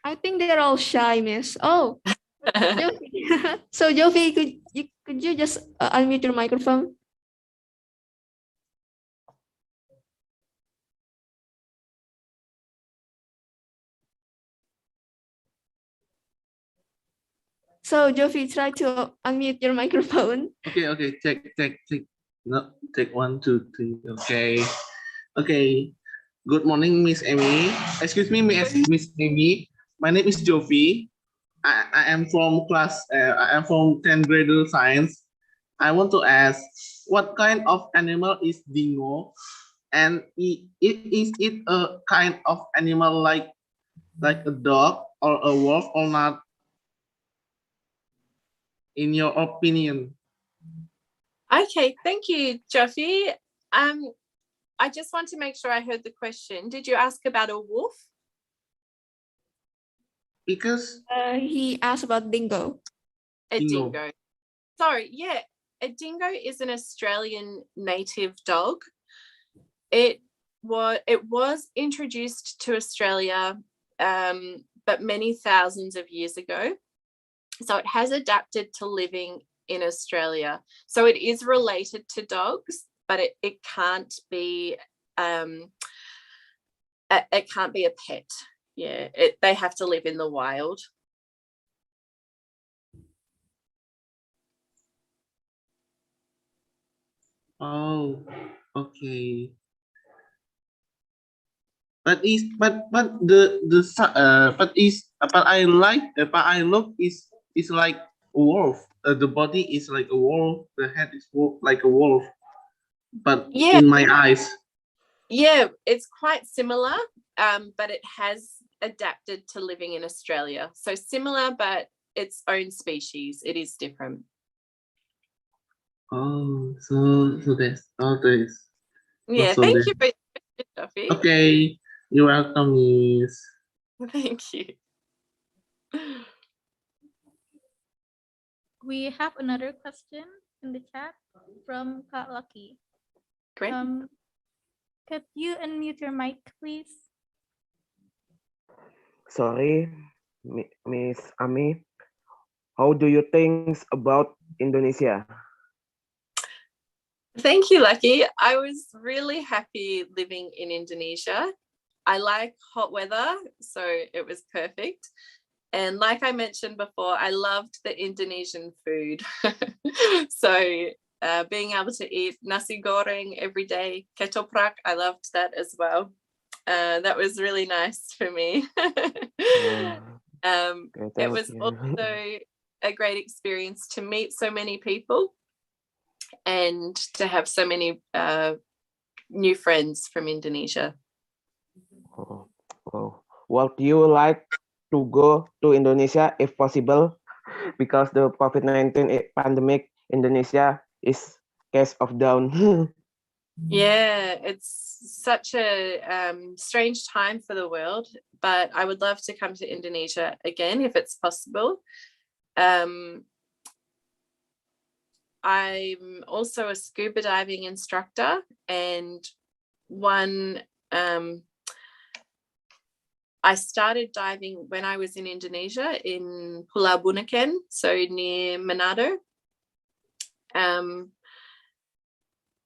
I think they're all shy, Miss. Oh, Jovi. So Jovi, could you just unmute your microphone? So Jovi, try to unmute your microphone. Okay. Check. No, take 1, 2, 3. Okay. Good morning, Miss Amy. Excuse me, Miss Amy. My name is Jovi. I am from I am from 10th grade science. I want to ask, what kind of animal is dingo? And is it a kind of animal like a dog or a wolf or not? In your opinion? Okay, thank you, Joffy. I just want to make sure I heard the question. Did you ask about a wolf? Because He asked about dingo. A Dingo. dingo. Sorry, yeah. A dingo is an Australian native dog. It was introduced to Australia, but many thousands of years ago. So it has adapted to living in Australia. So it is related to dogs, but it can't be it can't be a pet. Yeah, they have to live in the wild. Oh, okay. But I look is like a wolf. The body is like a wolf. The head is like a wolf. But Yeah, in my eyes. yeah, it's quite similar, but it has adapted to living in Australia. So similar, but its own species. It is different. Oh, so that's all this. Yeah, So thank this. you for your Duffy. Okay, you're welcome, Miss. Thank you. We have another question in the chat from Kak Lucky. Great. Could you unmute your mic, please? Sorry, Miss Ami. How do you think about Indonesia? Thank you, Lucky. I was really happy living in Indonesia. I like hot weather, so it was perfect. And like I mentioned before, I loved the Indonesian food. So being able to eat nasi goreng every day, ketoprak, I loved that as well. That was really nice for me. It was also a great experience to meet so many people and to have so many new friends from Indonesia. Oh. Would you like to go to Indonesia if possible? Because the COVID-19 pandemic, Indonesia is case of down. Yeah, it's such a strange time for the world, but I would love to come to Indonesia again if it's possible. I'm also a scuba diving instructor, and I started diving when I was in Indonesia in Pulau Bunaken, so near Manado.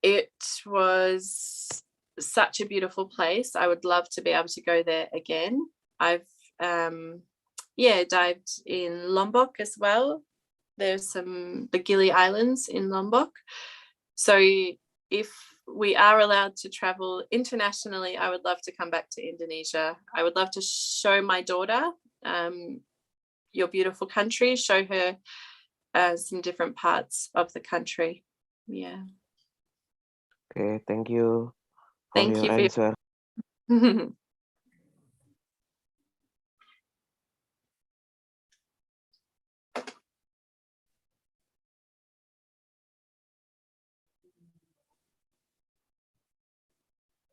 It was such a beautiful place. I would love to be able to go there again. I've dived in Lombok as well. There's the Gili Islands in Lombok. So if we are allowed to travel internationally, I would love to come back to Indonesia. I would love to show my daughter your beautiful country, show her some different parts of the country. Yeah. Okay, thank you for Thank your you answer.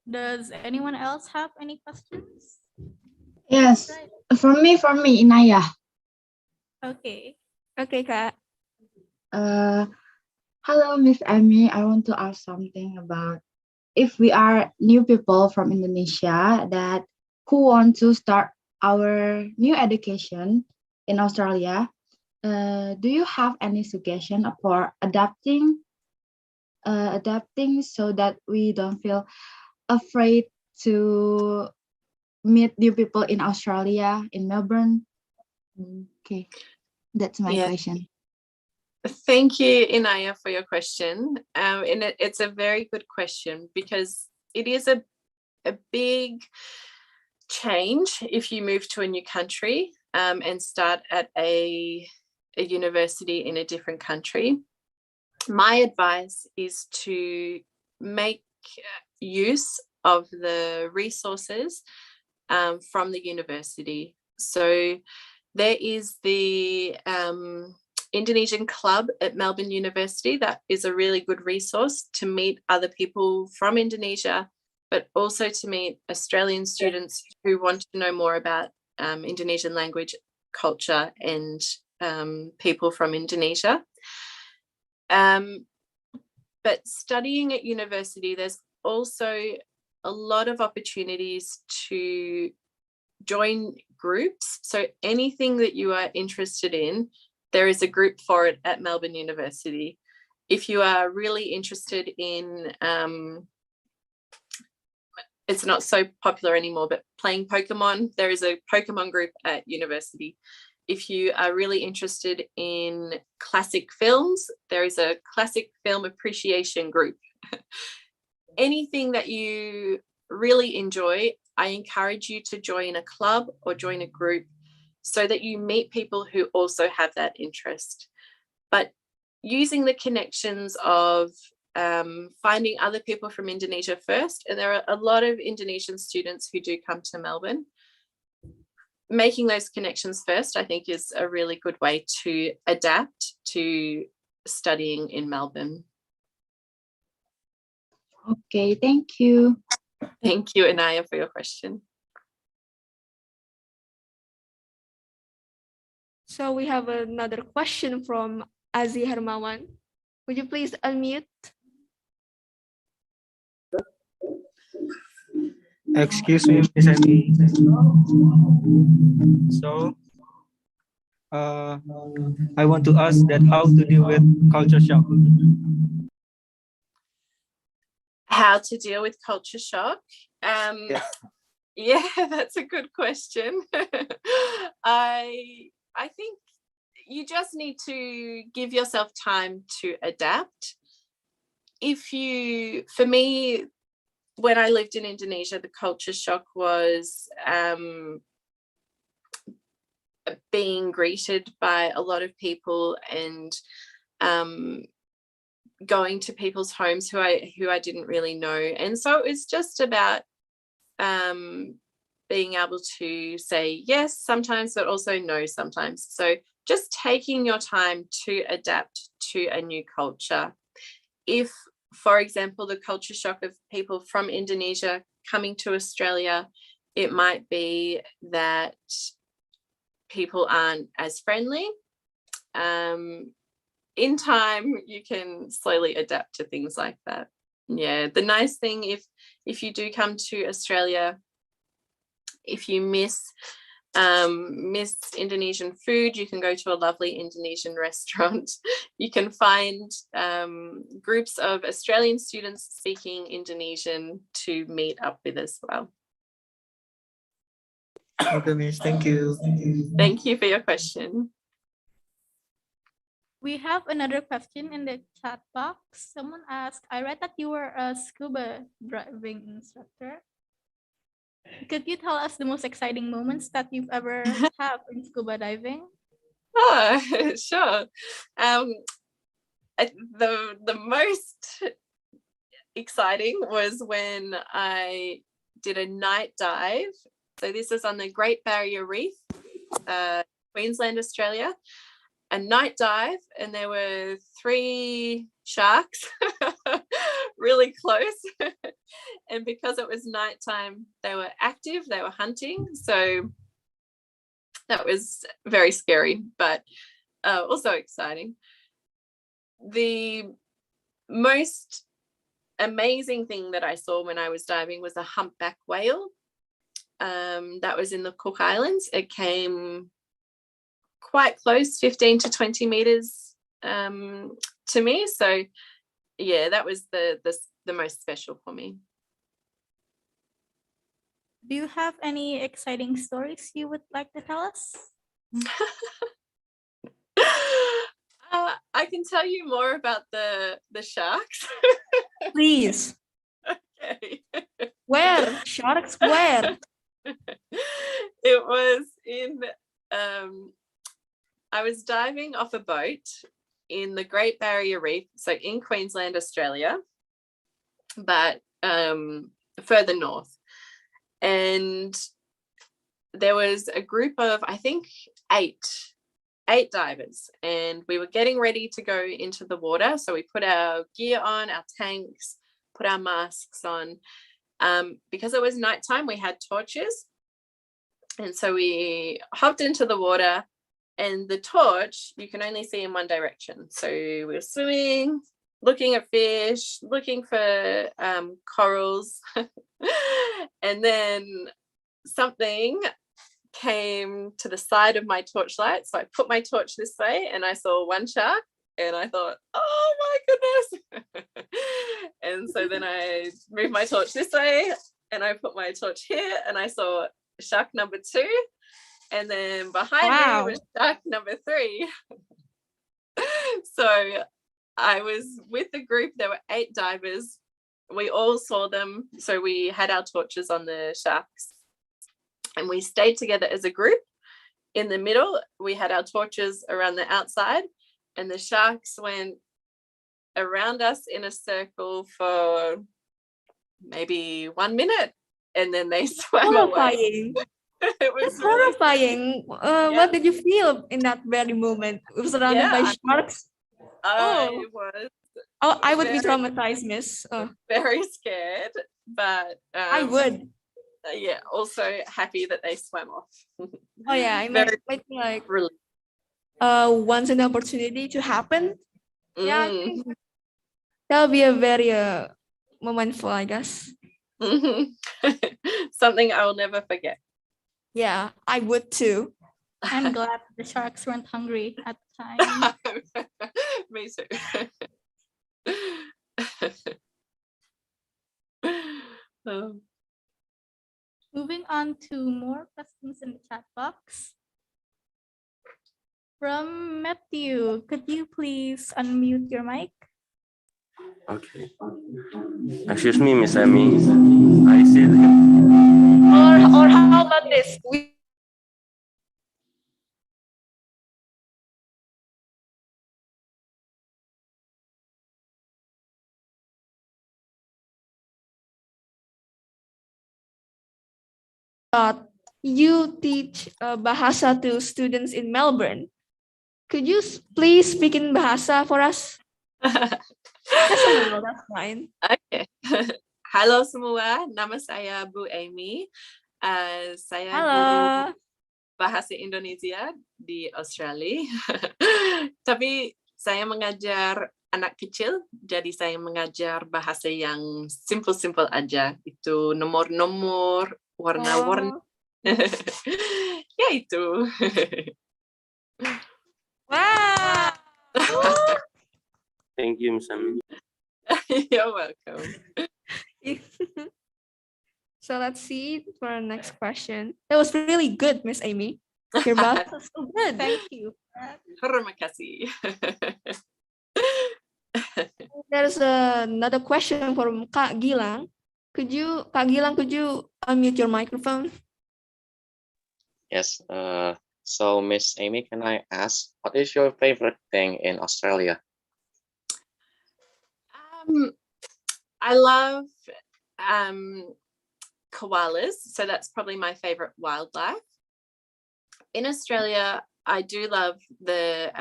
Does anyone else have any questions? Yes, Right. for me, Inaya. Okay. Okay, Kak. Hello, Miss Amy. I want to ask something about if we are new people from Indonesia that who want to start our new education in Australia. Do you have any suggestion for adapting so that we don't feel afraid to meet new people in Australia, in Melbourne? Okay, that's my question. Thank you, Inaya, for your question. And it's a very good question because it is a big change if you move to a new country and start at a university in a different country. My advice is to make use of the resources from the university. So there is the Indonesian Club at Melbourne University. That is a really good resource to meet other people from Indonesia, but also to meet Australian students who want to know more about Indonesian language, culture, and people from Indonesia. But studying at university, there's also a lot of opportunities to join groups. So anything that you are interested in, there is a group for it at Melbourne University. If you are really interested in it's not so popular anymore, but playing Pokemon. There is a Pokemon group at university. If you are really interested in classic films, there is a classic film appreciation group. Anything that you really enjoy, I encourage you to join a club or join a group so that you meet people who also have that interest. But using the connections of finding other people from Indonesia first, and there are a lot of Indonesian students who do come to Melbourne. Making those connections first, I think, is a really good way to adapt to studying in Melbourne. Okay, thank you. Thank you, Anaya, for your question. So we have another question from Azi Hermawan. Would you please unmute? Excuse me, Miss Amy. So, I want to ask that how to deal with culture shock. How to deal with culture shock? Yes. Yeah, that's a good question. I think you just need to give yourself time to adapt. For me, when I lived in Indonesia, the culture shock was being greeted by a lot of people and going to people's homes who I didn't really know. And so it was just about being able to say yes sometimes, but also no sometimes. So just taking your time to adapt to a new culture. If, for example, the culture shock of people from Indonesia coming to Australia, it might be that people aren't as friendly. In time, you can slowly adapt to things like that. Yeah, the nice thing, if you do come to Australia, if you miss Indonesian food, you can go to a lovely Indonesian restaurant. You can find groups of Australian students speaking Indonesian to meet up with as well. Okay, Miss, thank you. Thank you for your question. We have another question in the chat box. Someone asked, I read that you were a scuba driving instructor. Could you tell us the most exciting moments that you've ever had in scuba diving? Oh, sure. The most exciting was when I did a night dive. So this is on the Great Barrier Reef, Queensland, Australia. A night dive, and there were 3 sharks really close. And because it was nighttime, they were active, they were hunting. So that was very scary, but also exciting. The most amazing thing that I saw when I was diving was a humpback whale. That was in the Cook Islands. It came quite close, 15 to 20 meters to me. So yeah, that was the most special for me. Do you have any exciting stories you would like to tell us? I can tell you more about the sharks. Please. Okay. Where? Sharks, where? It was in I was diving off a boat in the Great Barrier Reef, so in Queensland, Australia, but further north. And there was a group of, I think, eight divers, and we were getting ready to go into the water. So we put our gear on, our tanks, put our masks on. Because it was nighttime, we had torches. And so we hopped into the water, and the torch you can only see in one direction. So we were swimming, looking at fish, looking for corals. And then something came to the side of my torchlight. So I put my torch this way and I saw one shark, and I thought, oh my goodness. And so then I moved my torch this way and I put my torch here, and I saw shark number 2, and then behind Wow. me was shark number 3. So I was with the group. There were 8 divers. We all saw them. So we had our torches on the sharks, and we stayed together as a group. In the middle, we had our torches around the outside, and the sharks went around us in a circle for maybe 1 minute, and then they swam away. Horrifying. It was That's really, horrifying. What did you feel in that very moment? It was surrounded by sharks. I was Oh, I would be very- traumatized, miss. Oh, very scared, but I would. yeah, also happy that they swam off. Oh yeah, I Very might be like relief. once an opportunity to happen. Yeah, I Mm. think that'll be a very momentful, I guess. Something I will never forget. Yeah, I would too. I'm glad the sharks weren't hungry at the time. Me too. Oh. Moving on to more questions in the chat box. From Matthew, could you please unmute your mic? Okay. Excuse me, Miss Amy. I see. Or how about this? You teach bahasa to students in Melbourne. Could you please speak in bahasa for us? That's a little, that's fine. Okay. Halo semua, nama saya Bu Amy. Saya Halo. guru bahasa Indonesia di Australia. Tapi saya mengajar anak kecil, jadi saya mengajar bahasa yang simple-simple aja. Itu nomor-nomor, warna-warna. Ya itu. Wow. Thank you, Miss Amy. You're welcome. So let's see for our next question. That was really good, Miss Amy. Your bahasa was so good. Thank you. Terima kasih. There's another question from Kak Gilang. Kak Gilang, could you unmute your microphone? Yes. So, Miss Amy, can I ask, what is your favorite thing in Australia? I love koalas, so that's probably my favorite wildlife. In Australia, I do love the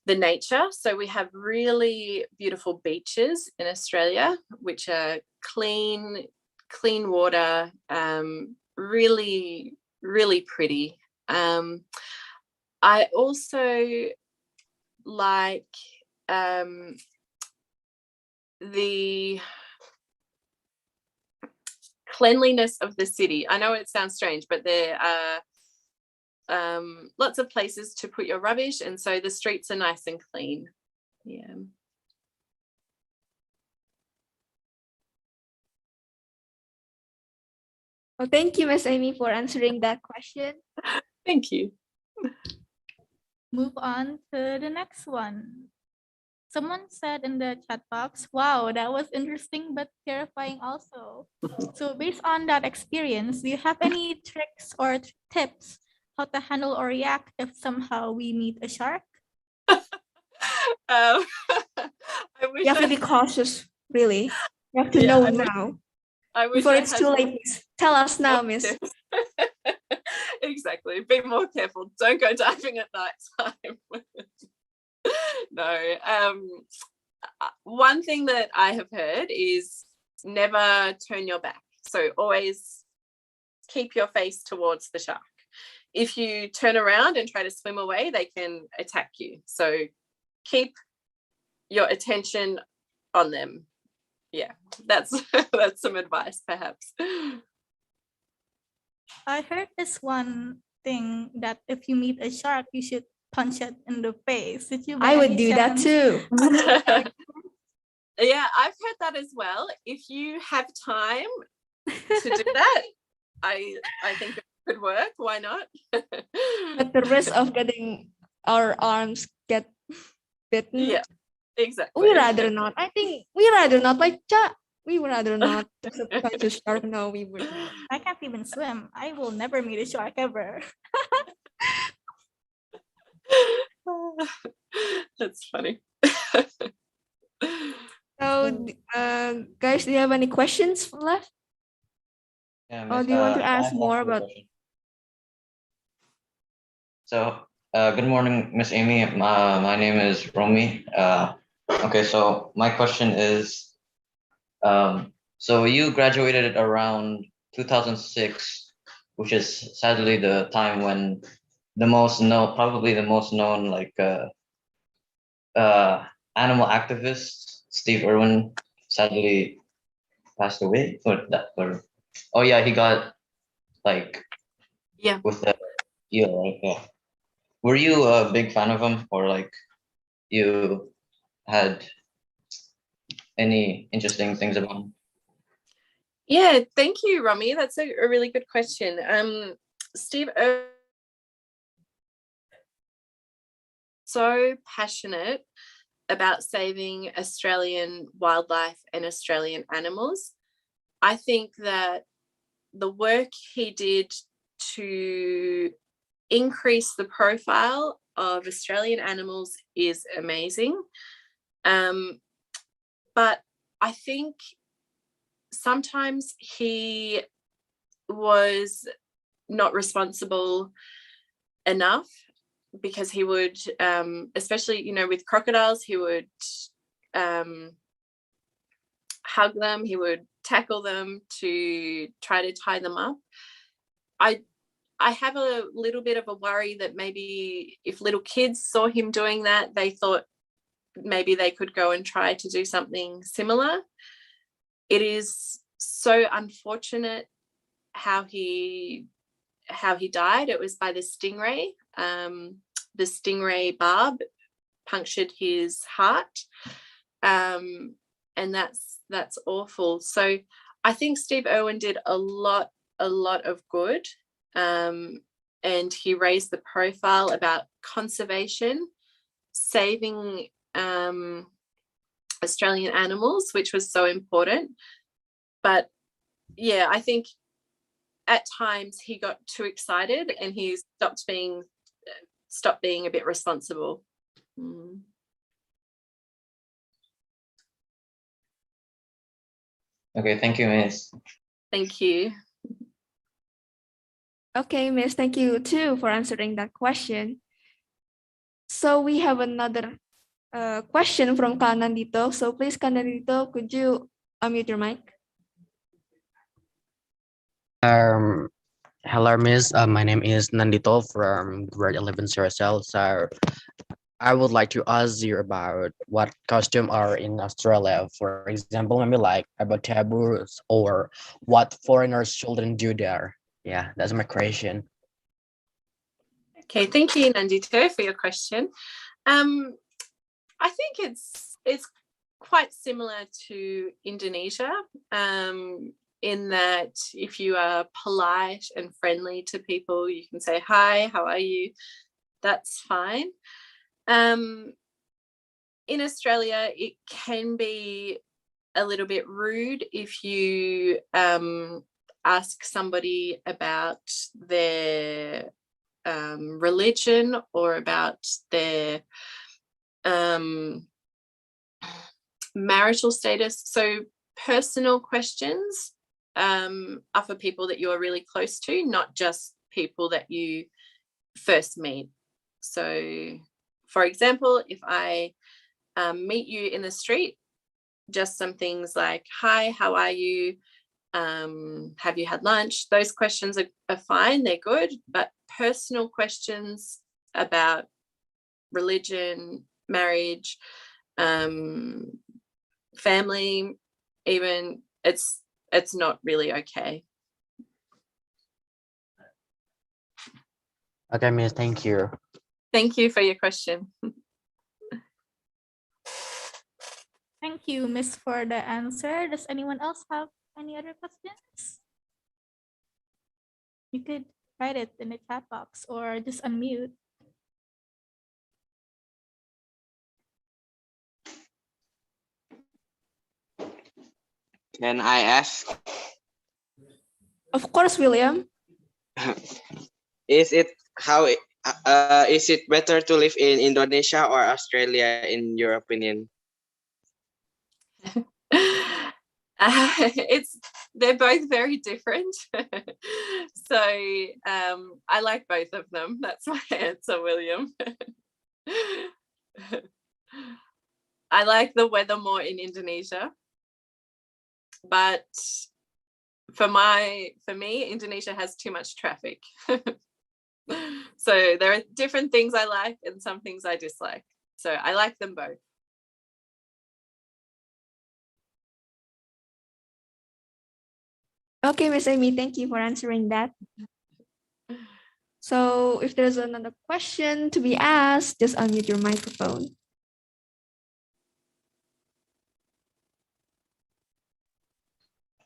nature. So we have really beautiful beaches in Australia, which are clean water, really, really pretty. I also like the cleanliness of the city. I know it sounds strange, but there are lots of places to put your rubbish, and so the streets are nice and clean. Yeah. Well, thank you, Miss Amy, for answering that question. Thank you. Move on to the next one. Someone said in the chat box, wow, that was interesting but terrifying also. So based on that experience, do you have any tricks or tips how to handle or react if somehow we meet a shark? I wish You have to be cautious, really. You have to know now. Before it's too late, miss. Tell us now, miss. Exactly. Be more careful. Don't go diving at night time. No. One thing that I have heard is never turn your back. So always keep your face towards the shark. If you turn around and try to swim away, they can attack you. So keep your attention on them. Yeah, that's some advice, perhaps. I heard this one thing that if you meet a shark, you should punch it in the face. Did you? I would do that too. Yeah, I've heard that as well. If you have time, to do that, I think it could work. Why not? But the risk of getting our arms get bitten, Yeah, we exactly. rather not. I think we rather not. Like, we would rather not subscribe to shark. No, we would not. I can't even swim. I will never meet a shark ever. That's funny. So, guys, do you have any questions left? Yeah, Or Miss, do you want to I ask have more one about? question. So, good morning, Miss Amy. My name is Romy. Okay, so my question is, so you graduated around 2006, which is sadly the time when probably the most known animal activist Steve Irwin sadly passed away. Oh yeah, he got like Yeah. with the eel, right? Yeah. Were you a big fan of him, or like you had any interesting things about him? Yeah, thank you, Romy. That's a really good question. Steve Irwin, so passionate about saving Australian wildlife and Australian animals. I think that the work he did to increase the profile of Australian animals is amazing. But I think sometimes he was not responsible enough, because he would, especially, with crocodiles, he would hug them, he would tackle them to try to tie them up. I have a little bit of a worry that maybe if little kids saw him doing that, they thought maybe they could go and try to do something similar. It is so unfortunate how he died. It was by the stingray. The stingray barb punctured his heart, and that's awful. So I think Steve Irwin did a lot of good, and he raised the profile about conservation, saving Australian animals, which was so important. But yeah, I think at times he got too excited and he stopped being a bit responsible. Okay, thank you, Miss. Thank you. Okay, Miss, thank you too for answering that question. So we have another question from Kak Nandito. So please, Kak Nandito, could you unmute your mic? Hello, Miss. My name is Nandito from grade 11 CSL. So I would like to ask you about what costume are in Australia. For example, maybe like about taboos or what foreigners shouldn't do there. Yeah, that's my question. Okay, thank you, Nandito, for your question. I think it's quite similar to Indonesia, in that if you are polite and friendly to people, you can say, hi, how are you? That's fine. In Australia, it can be a little bit rude if you ask somebody about their religion or about their marital status. So personal questions are for people that you are really close to, not just people that you first meet. So, for example, if I meet you in the street, just some things like, hi, how are you? Have you had lunch? Those questions are fine, they're good, but personal questions about religion, marriage, family, even, it's not really okay. Okay, Miss, thank you. Thank you for your question. Thank you, Miss, for the answer. Does anyone else have any other questions? You could write it in the chat box or just unmute. Can I ask, Of course, William. is it is it better to live in Indonesia or Australia in your opinion? They're both very different. So I like both of them. That's my answer, William. I like the weather more in Indonesia, but for me, Indonesia has too much traffic. So there are different things I like and some things I dislike. So I like them both. Okay, Miss Amy, thank you for answering that. So if there's another question to be asked, just unmute your microphone.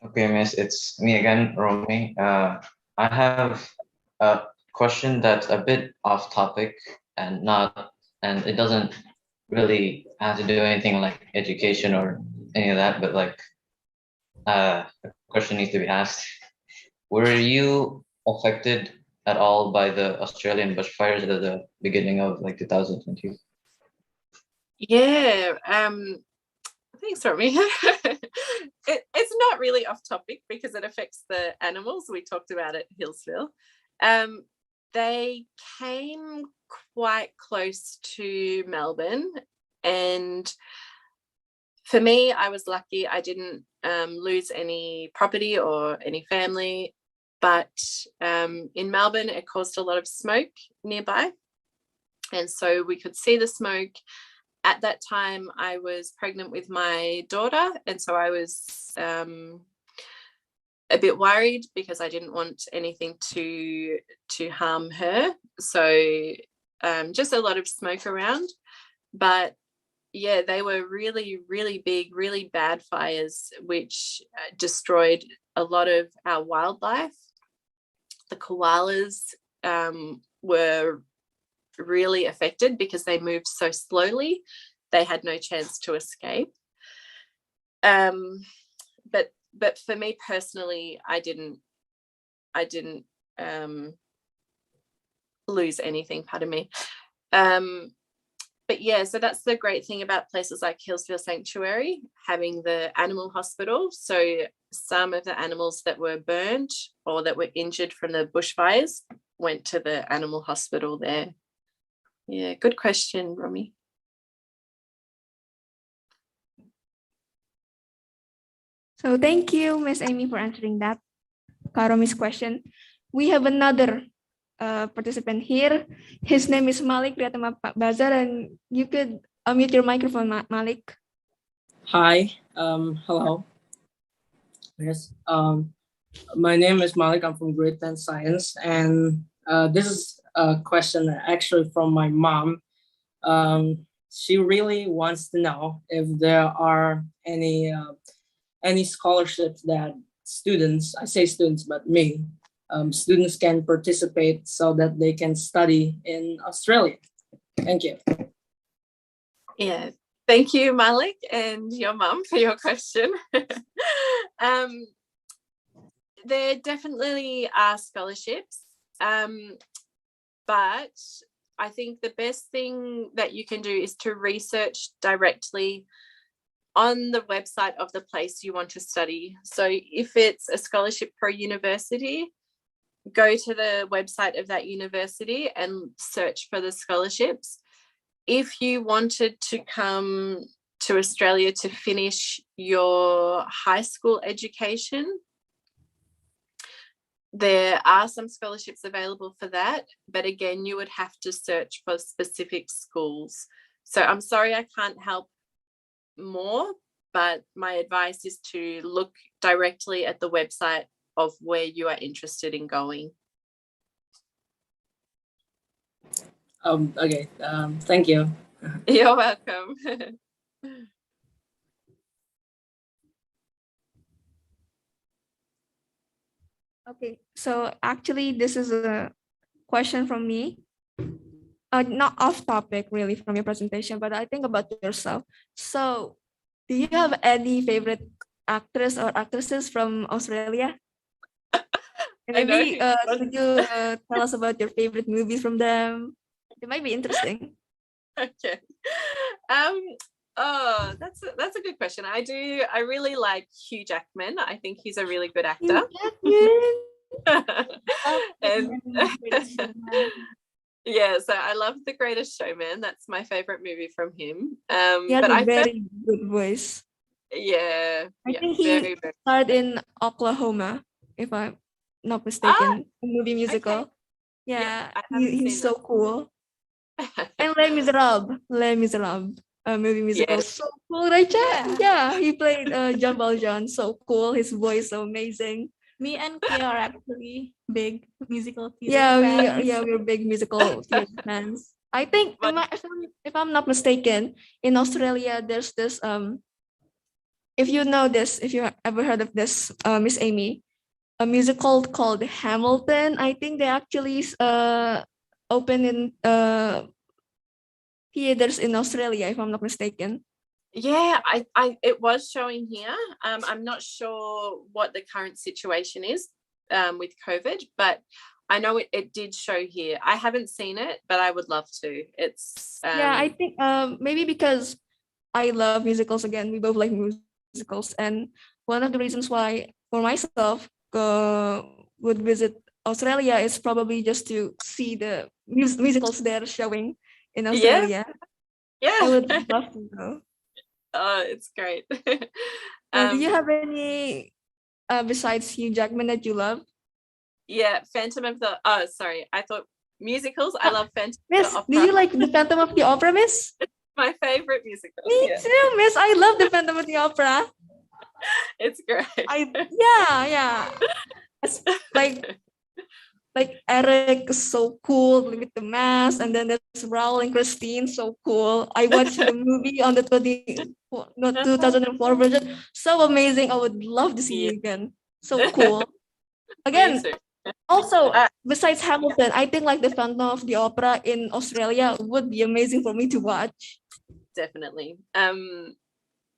Okay, Miss, it's me again, Romy. I have a question that's a bit off topic and it doesn't really have to do anything like education or any of that, but like a question needs to be asked. Were you affected at all by the Australian bushfires at the beginning of like 2020? Yeah, thanks, Romy. It's not really off topic because it affects the animals. We talked about it, Hillsville. They came quite close to Melbourne, and for me, I was lucky. I didn't lose any property or any family, but in Melbourne, it caused a lot of smoke nearby, and so we could see the smoke. At that time, I was pregnant with my daughter, and so I was a bit worried because I didn't want anything to harm her. So just a lot of smoke around. But yeah, they were really, really big, really bad fires, which destroyed a lot of our wildlife. The koalas were really affected because they moved so slowly. They had no chance to escape. But for me personally, I didn't lose anything, pardon me. But yeah, so that's the great thing about places like Hillsville Sanctuary, having the animal hospital. So some of the animals that were burned or that were injured from the bushfires went to the animal hospital there. Yeah, good question, Romy. So thank you, Miss Amy, for answering that Karomy's question. We have another participant here. His name is Malik Riyatama Bazar, and you could unmute your microphone, Malik. Hi, hello. Yes, my name is Malik. I'm from grade 10 science, and this is a question actually from my mom. She really wants to know if there are any scholarships that students, I say students, but me, students can participate so that they can study in Australia. Thank you. Yeah, thank you, Malik, and your mum for your question. There definitely are scholarships, but I think the best thing that you can do is to research directly on the website of the place you want to study. So if it's a scholarship for a university, go to the website of that university and search for the scholarships. If you wanted to come to Australia to finish your high school education, there are some scholarships available for that, but again, you would have to search for specific schools. So I'm sorry I can't help more, but my advice is to look directly at the website of where you are interested in going. Okay, thank you. You're welcome. Okay, so actually, this is a question from me. Not off topic really from your presentation, but I think about yourself. So, do you have any favorite actress or actresses from Australia? And I know maybe who- could you tell us about your favorite movies from them? It might be interesting. Okay. Oh, that's a good question. I really like Hugh Jackman. I think he's a really good actor. And yeah, so I love The Greatest Showman. That's my favorite movie from him. He has But a I felt, very good voice. yeah, I yeah, think he very, very. starred in Oklahoma, if I'm not mistaken, a movie musical. Yeah, I haven't he's seen so cool. And Les Miserables, a movie musical, Yes. so cool, right, Chat? Yeah, he played John Valjean, so cool. His voice so amazing. Me and Kia are actually big musical theater Yeah, fans. we're big musical theater fans. I think, if I'm not mistaken, in Australia there's this if you know this, if you ever heard of this, Miss Amy, a musical called Hamilton. I think they actually open in theaters in Australia, if I'm not mistaken. Yeah, it was showing here. I'm not sure what the current situation is with COVID, but I know it did show here. I haven't seen it, but I would love to. It's Yeah, I think maybe because I love musicals again. We both like musicals, and one of the reasons why for myself would visit Australia is probably just to see the musicals they're showing in Australia. yeah. I would love to go. Oh, it's great. Do you have any besides Hugh Jackman that you love? Yeah, Phantom of the. Oh, sorry. I thought musicals. I love Phantom Miss, of the Opera. do you like the Phantom of the Opera, Miss? My favorite musical. Me Yeah. too, Miss. I love the Phantom of the Opera. It's great. Yeah. It's like Eric is so cool with the mask, and then there's Raul and Christine, so cool. I watched the movie on the 2004 version. So amazing. I would love to see you again. So cool. Again, Me too. also, besides Hamilton, I think like the Phantom of the Opera in Australia would be amazing for me to watch. Definitely.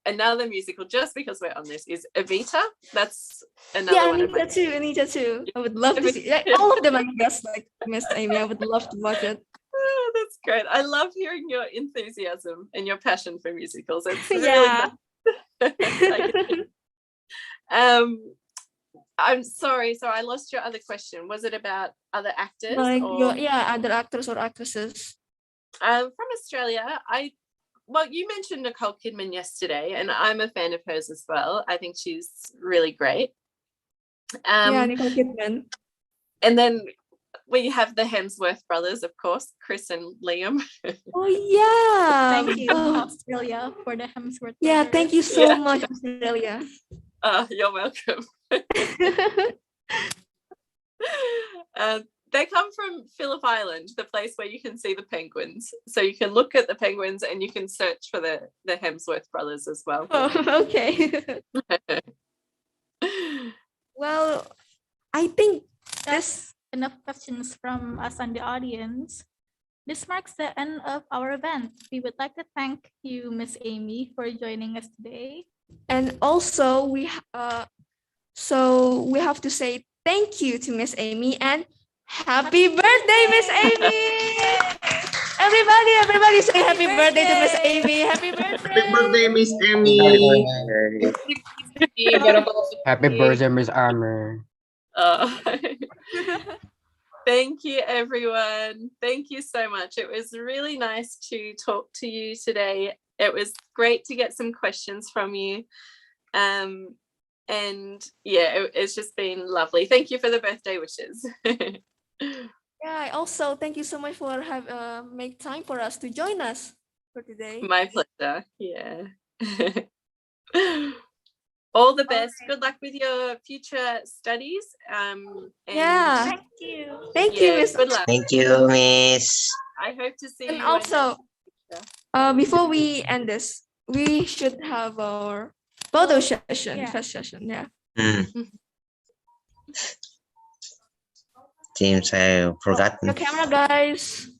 Another musical, just because we're on this, is Evita. That's another one of my. Anita too. I would love to see all of them. I guess like Miss Amy, I would love to watch it. Oh, that's great. I love hearing your enthusiasm and your passion for musicals. It's really Yeah. I'm sorry. So I lost your other question. Was it about other actors? Like or... other actors or actresses. From Australia, well, you mentioned Nicole Kidman yesterday, and I'm a fan of hers as well. I think she's really great. Nicole Kidman. And then we have the Hemsworth brothers, of course, Chris and Liam. Oh yeah. Thank you, Australia, for the Hemsworth. Yeah, brothers. thank you so much, Australia. You're welcome. They come from Phillip Island, the place where you can see the penguins. So you can look at the penguins and you can search for the Hemsworth brothers as well. Oh, okay. Well, I think that's enough questions from us and the audience. This marks the end of our event. We would like to thank you, Miss Amy, for joining us today. And also we have to say thank you to Miss Amy and happy birthday, Miss Amy! Everybody say happy birthday to Miss Amy. Happy birthday! Happy birthday, Miss Amy. Happy birthday, Miss Armor. Thank you, everyone. Thank you so much. It was really nice to talk to you today. It was great to get some questions from you. And yeah, it's just been lovely. Thank you for the birthday wishes. Yeah, also thank you so much for make time for us to join us for today. My pleasure. Yeah. All the best. Good luck with your future studies. Yeah. Thank you. Thank you, Miss. Good luck. Thank you, Miss. I hope to see And you. also, before we end this, we should have our photo session, first session. Yeah. Seems I forgot. Your camera, guys.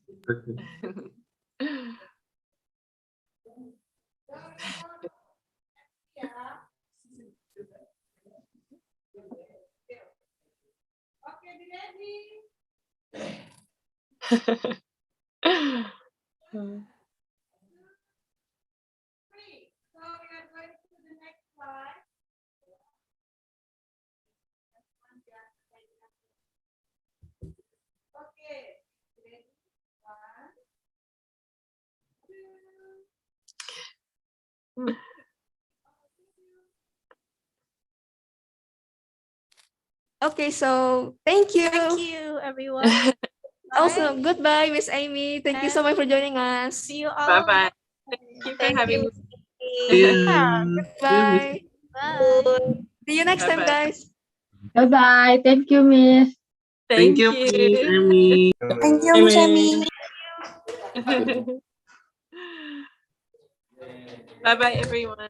Okay, so thank you. Thank you, everyone. Also, goodbye, Miss Amy. Thank you so much for joining us. See you all. Bye-bye. Thank you for having me. Bye. Bye. See you next time, Bye-bye. guys. Bye-bye. Thank you, Miss. Thank you. Miss Amy. Thank you, Miss Amy. Bye-bye, everyone.